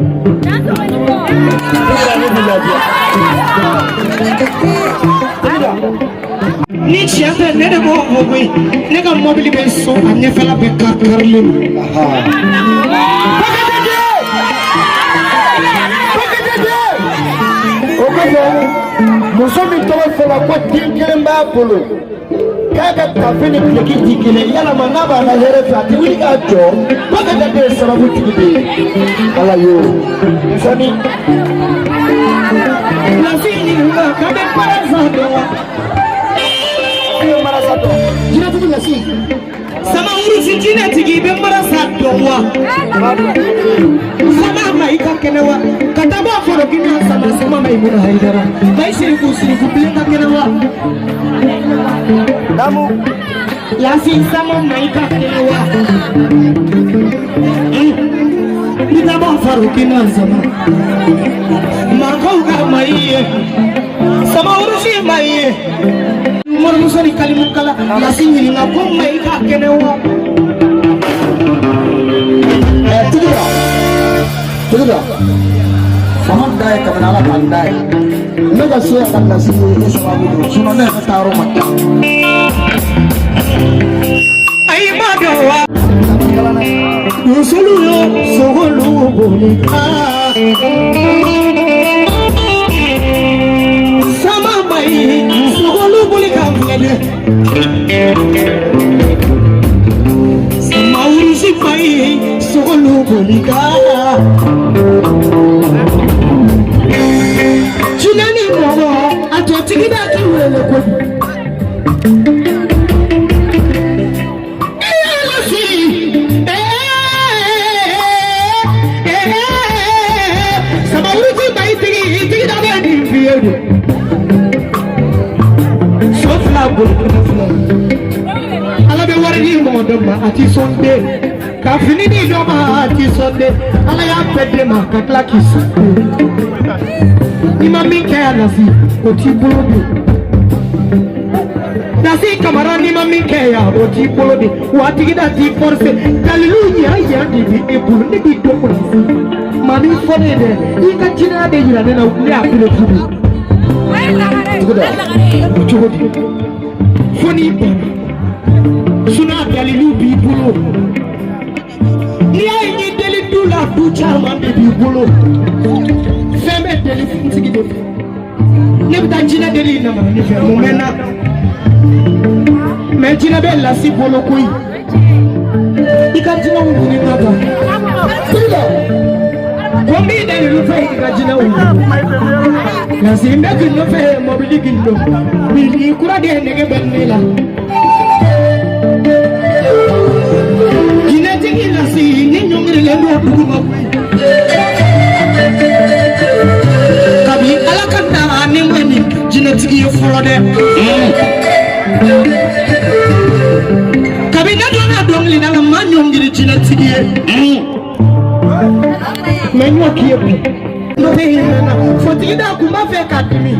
ni chiate ne de mo ogwe ne ga mobile be so anye fela be karkarlim muso mi to fela ko tinkelen ba polo kaga tafini kliki tikile yala manaba na here fati wili ga jo baka da be sababu tikide ala yo sani la fini nga kabe parazato marasato jina tuki nasi sama urusi jina tiki be marasato wa sama maika kenewa kataba foro kina sama maimuna haidara maishiri kubileka kenewa namu la fi sama maika kenewa farukina sama makauga maiye sama urushi maiye umar musoni kalimukala nasini na komma ika kenewa tugira sama dai kamanala pandai mega sia kan nasi ini sababu sunone taro mata ai madawa Usulu sogolu bolika sama mai sogolu bolika ngene sama urusi mai sogolu bolika Junani momo atotikida kiwele ko ala be wari ni mo do ma ati sonde ka fini ni do ma ati sonde ala ya pede ma ka klakis ni mami ke ala si o ti bolobi dasi kamara ni mami ke ya o ti bolobi wati gida ti force hallelujah ya di bi e bulu ni di do ko mami fone de i ka tina de jira ne na ni a bulu tudu Chukudi Foni Suna dalilu bibulo Ni ay ni deli dula ducha mande bibulo Feme deli funsigi de Ne bita jina deli na mani fe mumena Me jina bella si bolo kui Ika jina unguni nada Tila Kombi deli lufe ika jina unguni Nasi mbeki nofe mobili gindo Bili kura de nege benela Jinetiki nasi ninyongire lendo duguma Kabi alakanda animweni jinetiki yofolode Kabi nadona dongli na manyongire jinetiki Menwa kiyepi Fotigida kuma fe kadimi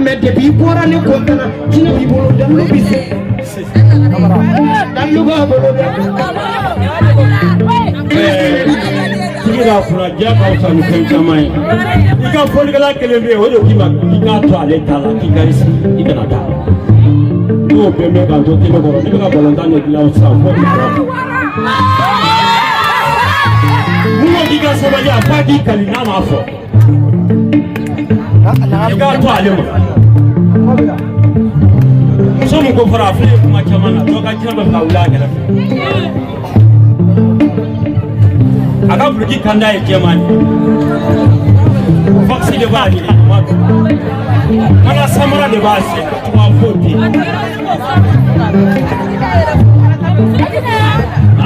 me depuis bora ne kontana jina bi bolo dallo bise dallo go bolo Tigira fura jaba usani kentamai ika foligala kelembe hodo kima ika to ale tala kigarisi ika na tala no peme ka to tilo ko ni ka bolondane bila usa ko muno diga sobaja pagi kalina mafo ika to ale mo so mu ko fara fle kuma chamana to ka kina ba kaula kala aka burki kanda ya kemani vaccine de bani mana samara de base tuma foti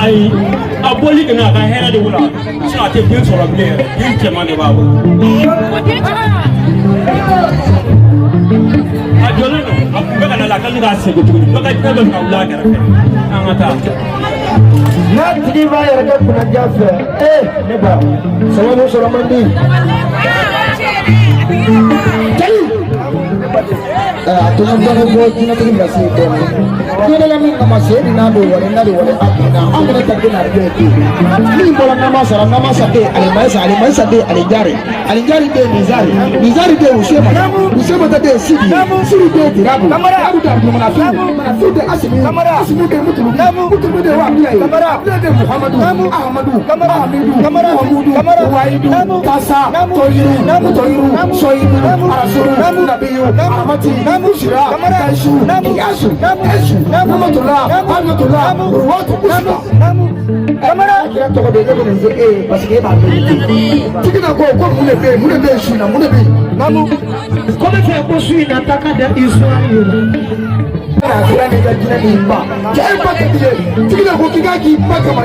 ai aboli kana ka hera de wula so ate bin so la bele bin kemani bawo ajolo no akuga kana la kan ga se go tugu to ka kina ba kaula kala amata na tigi ba yɛrɛ kɛ kunna jafe ne ba sababu sɔrɔ man di jeli a tun bɛ bɔ jinɛtigi na se dɔɔni jinɛ la min kama se ni n'a bɛ wale n'a bɛ wale a kunna an fana ta bɛ na bɛɛ kɛ min bɔra nama sara nama sa bɛ alimasa bɛ alijari bɛ nizari bɛ usema ta bɛ sidi bɛ dirabu abu da dumanafi bɛ asimi bɛ mutulu bɛ wa biya ye de Muhammadu Ahmadu Hamidu Waidu Tasa Toyiru Soyidu Arasuru Nabiyu Ahmati Shira Kaishu Yasu Eshu Namatullah Ruwatu Usma Kamara kira toko de lebe nze parce que ba be tikina ko mune be shina mune be namu comme fait ko suina taka de Israël kira ne ga jina ni ba jai ba ke tije tikina ko kiga ki ba kama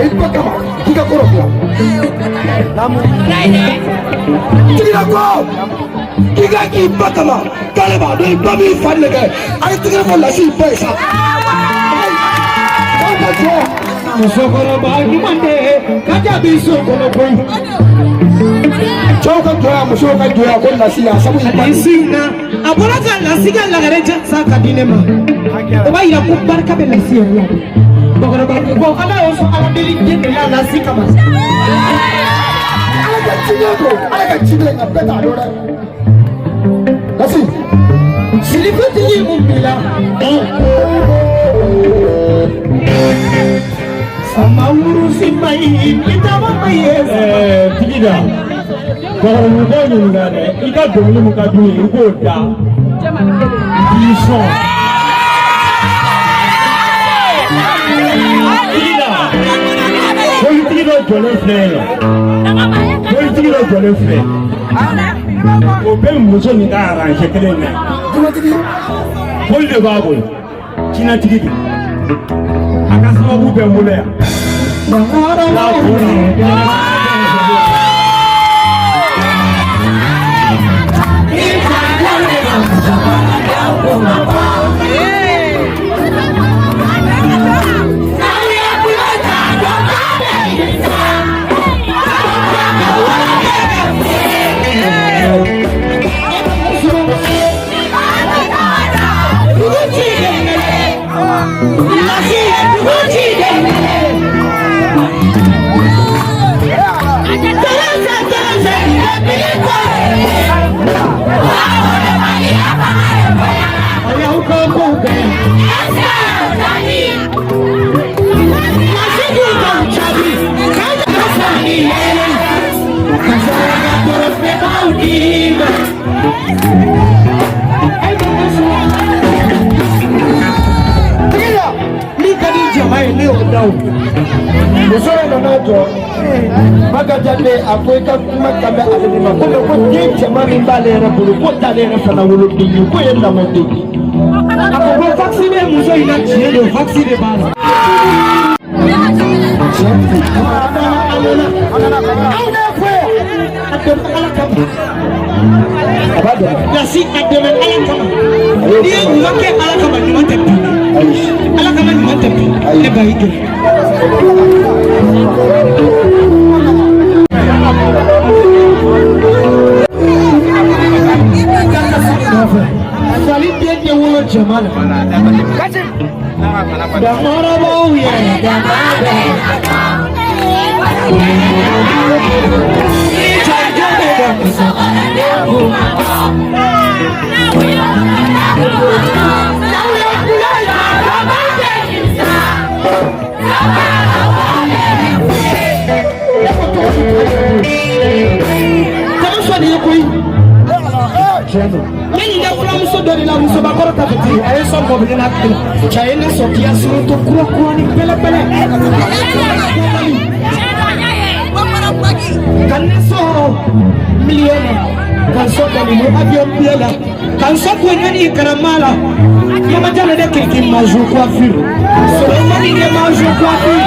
kiga ko rofla namu tikina ko kiga ki ba kama kale ba do ba mi fa le ga ai tikina ko la si pesa musokoro bagi mande kaja bisu kono boy choka toya musoka toya ko nasiya sabu isina abora ka nasiga la gareja saka dinema o bayira ko barka be nasiya ya bogoro bagi ko ala oso ala dili dinne la nasika mas ala ka chile na peta dora nasi silifati yi mumbila sama urusi mai kita mamaye tigida kalau muda nyungane ika dulu muka dulu ugoda iso tigida politiko jole frère politiko jole frère o be muso ni ka arrange kelen na pol de babul kina tigidi akasema bube mulea Musora nanato magajande akweka kumakamba alima kono ko jeje mami balera bulu ko talera fana wulu dinyu ko yenda mate ako ko vaccine muso ina tielo vaccine bana nasi ademe alakama dia ngake alakama ni matepi alakama ni matepi ne baike asali dia wolo jamana damara bau ya damara Meni da fula muso doni la muso bakoro tafiti ayi son ko bina kila chayene so kia suru to kuro ni pele kanne so miliona kan so doni mo avion biela kan so ko nyani karamala ya majala de kiki maju kwa firu so nyani de maju kwa firu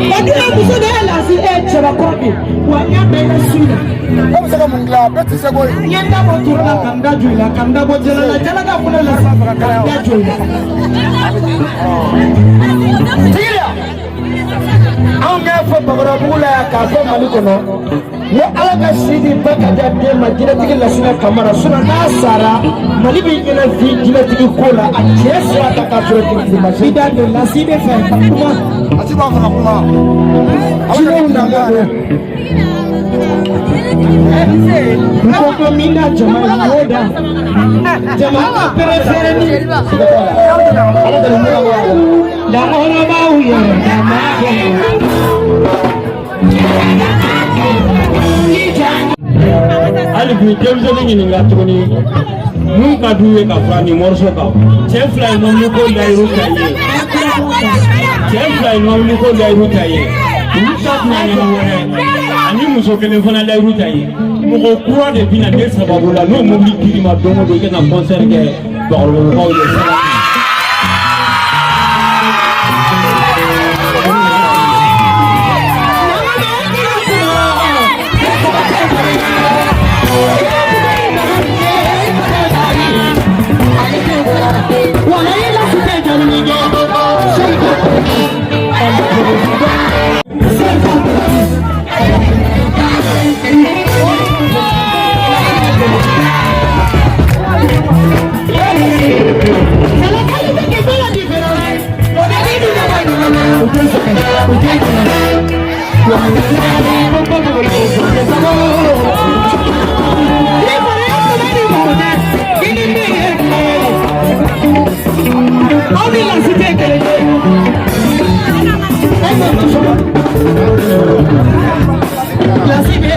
badina muso de la si chaba kobi wa nyambe na sina comme ça mungla beti se boy yenda mo turna kanda juila kanda bo jala ga kuna la safara kanda juila tigira on ga fo babara bula ka fo malikono wo ala ka sidi baka da de majina tigi la sina kamara suna nasara malibi ina fi jina tigi kola a chesa ta ka fo tigi masida de la sidi fa kuma atiba fa kuma awina undanga Mkoko mina jamaa moda jamaa perefere ni da ona bauya ali bi temzo ni nga toni mun ka duwe ka frani morso ka chef fly no mu ko dai ruta ye chef fly no mu ko dai ruta ye ruta na ni wore ani muso kelen fana dai ruta ye mo ko de bina de sababu la no mo mi kirima dongo do ke na concert ke dorlo ko ye Wala ila kuteja ni Only la cité que les la cité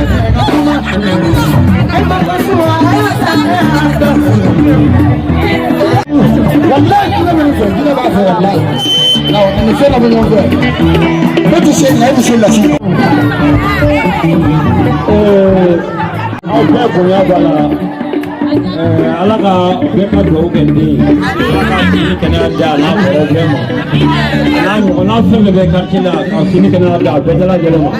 wallahi kila mtu kila baadhi wallahi na nimesema mwenyewe wetu sheni hadi sheni la cité au kwa ya bala alaka beka do kendi kana da na problem na ona feme be kartila ka kini kana da bedala jelema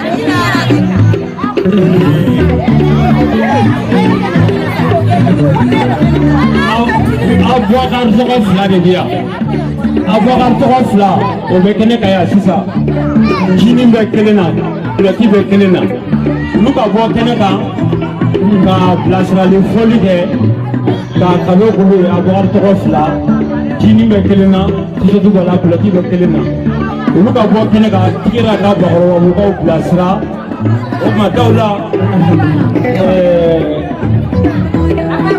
Abouakar tɔgɔ fila de bi yan Abouakar tɔgɔ fila o bɛ kɛnɛ kan yan sisan jinin bɛ kelen na bulɛti bɛ kelen na olu ka bɔ kɛnɛ kan ka bilasirali fɔli kɛ ka kalo kulu ye Abouakar tɔgɔ fila jinin bɛ kelen na tisɛti bɔ la bulɛti bɛ kelen na olu ka bɔ kɛnɛ kan tigɛra ka bakɔrɔbabukaw bilasira o tuma dɔw la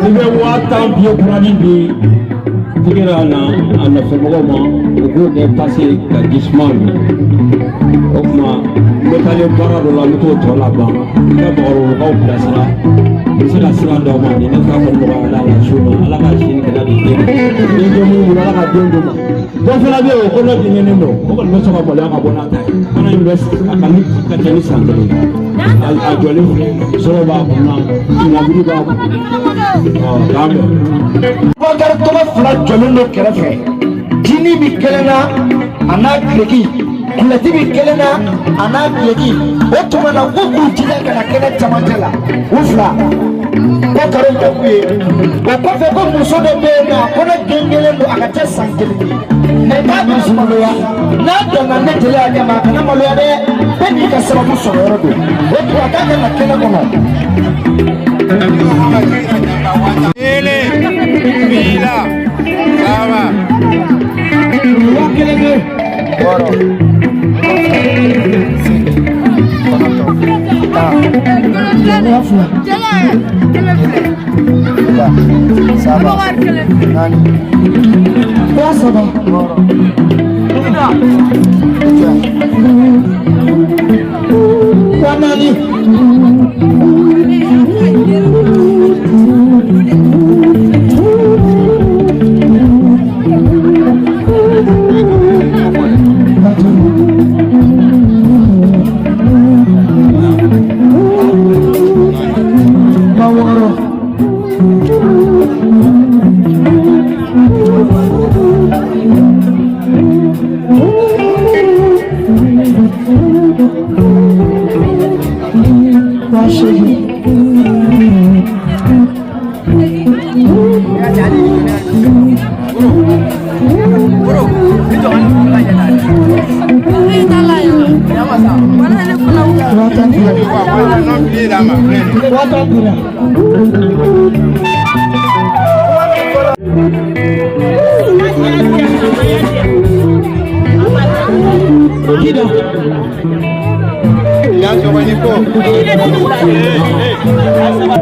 I bɛ 1000 biye kurani bi tigɛra na a nɔfɛmɔgɔw ma u k'o kɛ pase ka gisement bi o tuma n bɛ taalen baara dɔ la n bɛ t'o tɔ laban ka bakɔrɔbabukaw bilasira n bɛ se ka sira d'aw ma ni ne t'a fɔ nɔgɔyala la su ma ala ka sini kɛnɛ di den ni den minnu bolo ala ka den d'u ma dɔ fana bɛ yen o ko ne denkɛnen don o kɔni bɛ sɔn ka maloya ka bɔ n'a ta ye fana in bɛ a ka kɛ ni san kelen a jɔlen sɔrɔ b'a kunna nabiri b'a kun Abouakar tɔgɔ fila jɔlen do kɛrɛfɛ jini bi kelen na a n'a gileki kulɛti bi kelen na a n'a gileki o tuma na ko k'u jija ka na kɛnɛ camancɛ la u fila ko karo bɛ k'u ye o kɔfɛ ko muso dɔ bɛ yen nɔ ko ne den kelen do a ka cɛ san kelen ye mɛ k'a bɛ maloya n'a dɔnna ne tɛgɛ a ɲɛ ma a kana maloya dɛ bɛɛ n'i ka sababu sɔrɔ yɔrɔ do o tuma k'a ka na kɛnɛ kɔnɔ. Ele, Vila, Saba.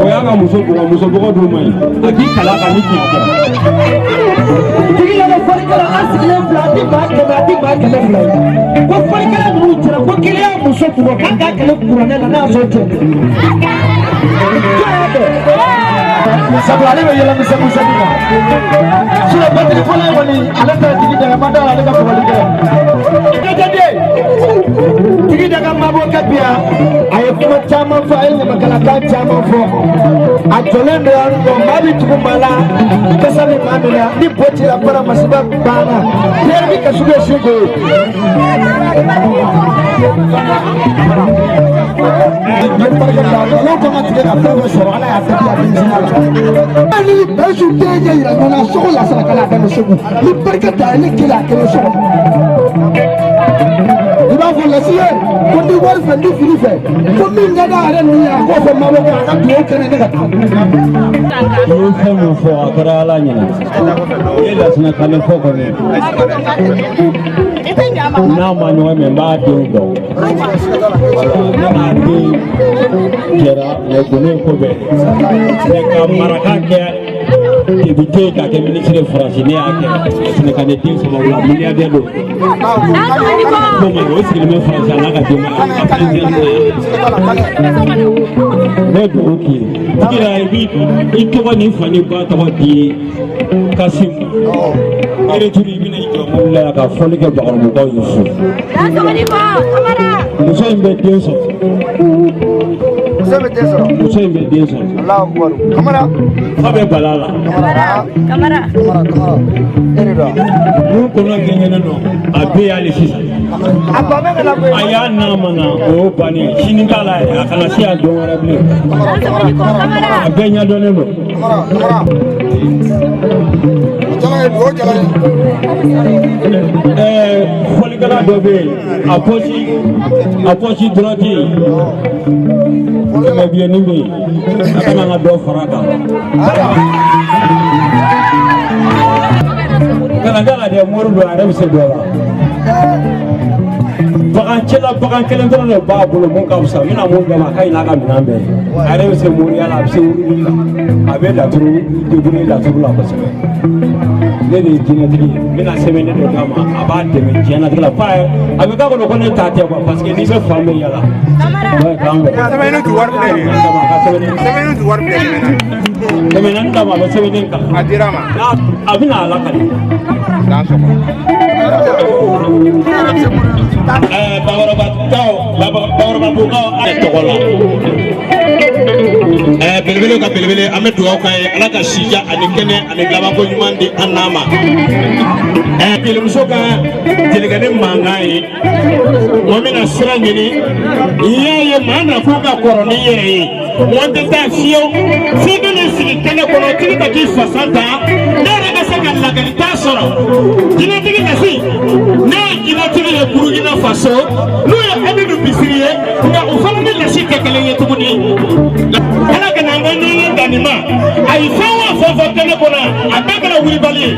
Oyaga muso bugo do mai aki kala ka ni kike Tigila farikala asile flati ba kele flai ko farikala du tira ko kele muso bugo kanga kele kurane na na so tete sabale be yela muso dina sura batri ko lay woni ala ta tigi daga manda ala ka fawali ke dede tigi daga mabo kapia ay kuma chama fa ay makala ka chama fo a jolendo ando mabi tukumala kasa ni mamela ni boti la para masiba bana yerbi kasuge shugo ani basu teje ira na so la sala kala da shugo ni barkata ni kila kele shugo iba fo la siye ko di war fa ndi fili fe ko min ga da ran ni ya ko fo mabo ka ka to kene ne ka ni fe mo fo akara ala nyina yela sina kale fo ko ne na ma no me ba do go na di kera le ko ne ko be ne ka maraka ke éviter qu'à quel ministre de France n'est à ce n'est qu'à des tirs sur la milliardaire d'eau. Comment est-ce qu'il me France à la mais ok, il te voit une fois n'est pas dit Kassim. Il est tout lui la ka folie que par le temps il faut. Nous sommes bien ça. Nous sommes bien ça. Allah Akbar. Kamara. Abe balala. Kamara. Nous connaissons gagner non. Abe ali sisa. Aya na mana o bani siningala akana si ado rabli. Abe nya donne no. Foligala dobe apochi drogi mais bien nimbe akana na do faraka kana gala de mordo arab se dola bagan kelen dɔrɔn de b'a bolo mun ka fisa mina mun gama k'a ɲin'a ka minɛn bɛɛ a yɛrɛ bɛ se moriya la a bɛ se wurudi la a bɛ laturu debrouiller laturu la kosɛbɛ ne de ye diinɛtigi ye n bɛna sɛbɛn ne de kama a b'a dɛmɛ diɲɛlatigɛ la f'a ye a bɛ k'a kɔnɔ ko ne ta tɛ quoi parce que n'i bɛ fan bɛɛ yala k'an bɛn sɛbɛnni tɛ wari bilen sɛbɛnni tɛ wari bilen kɛmɛ naani d'a ma a bɛ sɛbɛnden kan a dira ma a bɛna a lakali dan sɔgɔ Bawaraba bukaw ale tɔgɔ la belebele ka belebele an bɛ dugawu k'a ye ala ka sija ani kɛnɛ ani labanko ɲuman di an n'a ma kelemuso ka jelikɛ ni mankan ye mɔgɔ min na sira ɲini i y'a ye maa na fɔ ka kɔrɔ ni yɛrɛ ye mɔgɔ tɛ taa fiyewu f'i bɛ nin sigi kɛnɛ kɔnɔ tigi ka k'i fasa ta ne yɛrɛ ka se ka lakalita sɔrɔ jinɛtigi ka se ne ye jinɛtigi ye Burukina Faso n'o ye Amidu Bisiri ye nka o fana ni lasi tɛ kelen ye tuguni ala kana an ka ɲɔgɔn danni ma a ye fɛn o fɛn fɔ kɛnɛ kɔnɔ a bɛɛ kɛra wulibali ye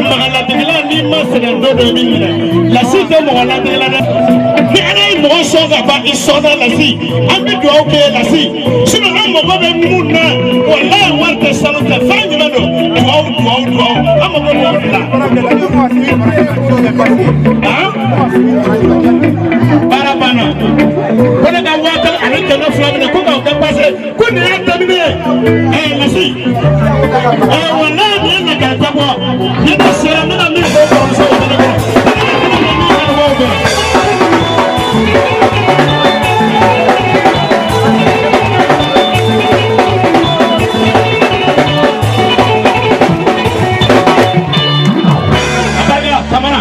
mɔgɔ latigila n'i ma sɛgɛn don dɔ i bɛ ɲinɛ lasi tɛ mɔgɔ latigila dɛ ni ala ye mɔgɔ sɔn ka ban i sɔnna lasi an bɛ dugawu kɛ lasi sinon an mago bɛ mun na walayi wari tɛ sanu tɛ fɛn jumɛn don dugawu an mago bɛ o de la. Baara banna ko ne ka 1000 ani 200 minɛ ko k'aw kɛ pase ko nin y'a daminɛ ye lasi walayi nin ye nakalita bɔ ne ka sera ne ka min fɔ kɔrɔmuso ye ne kɔrɔ Kamara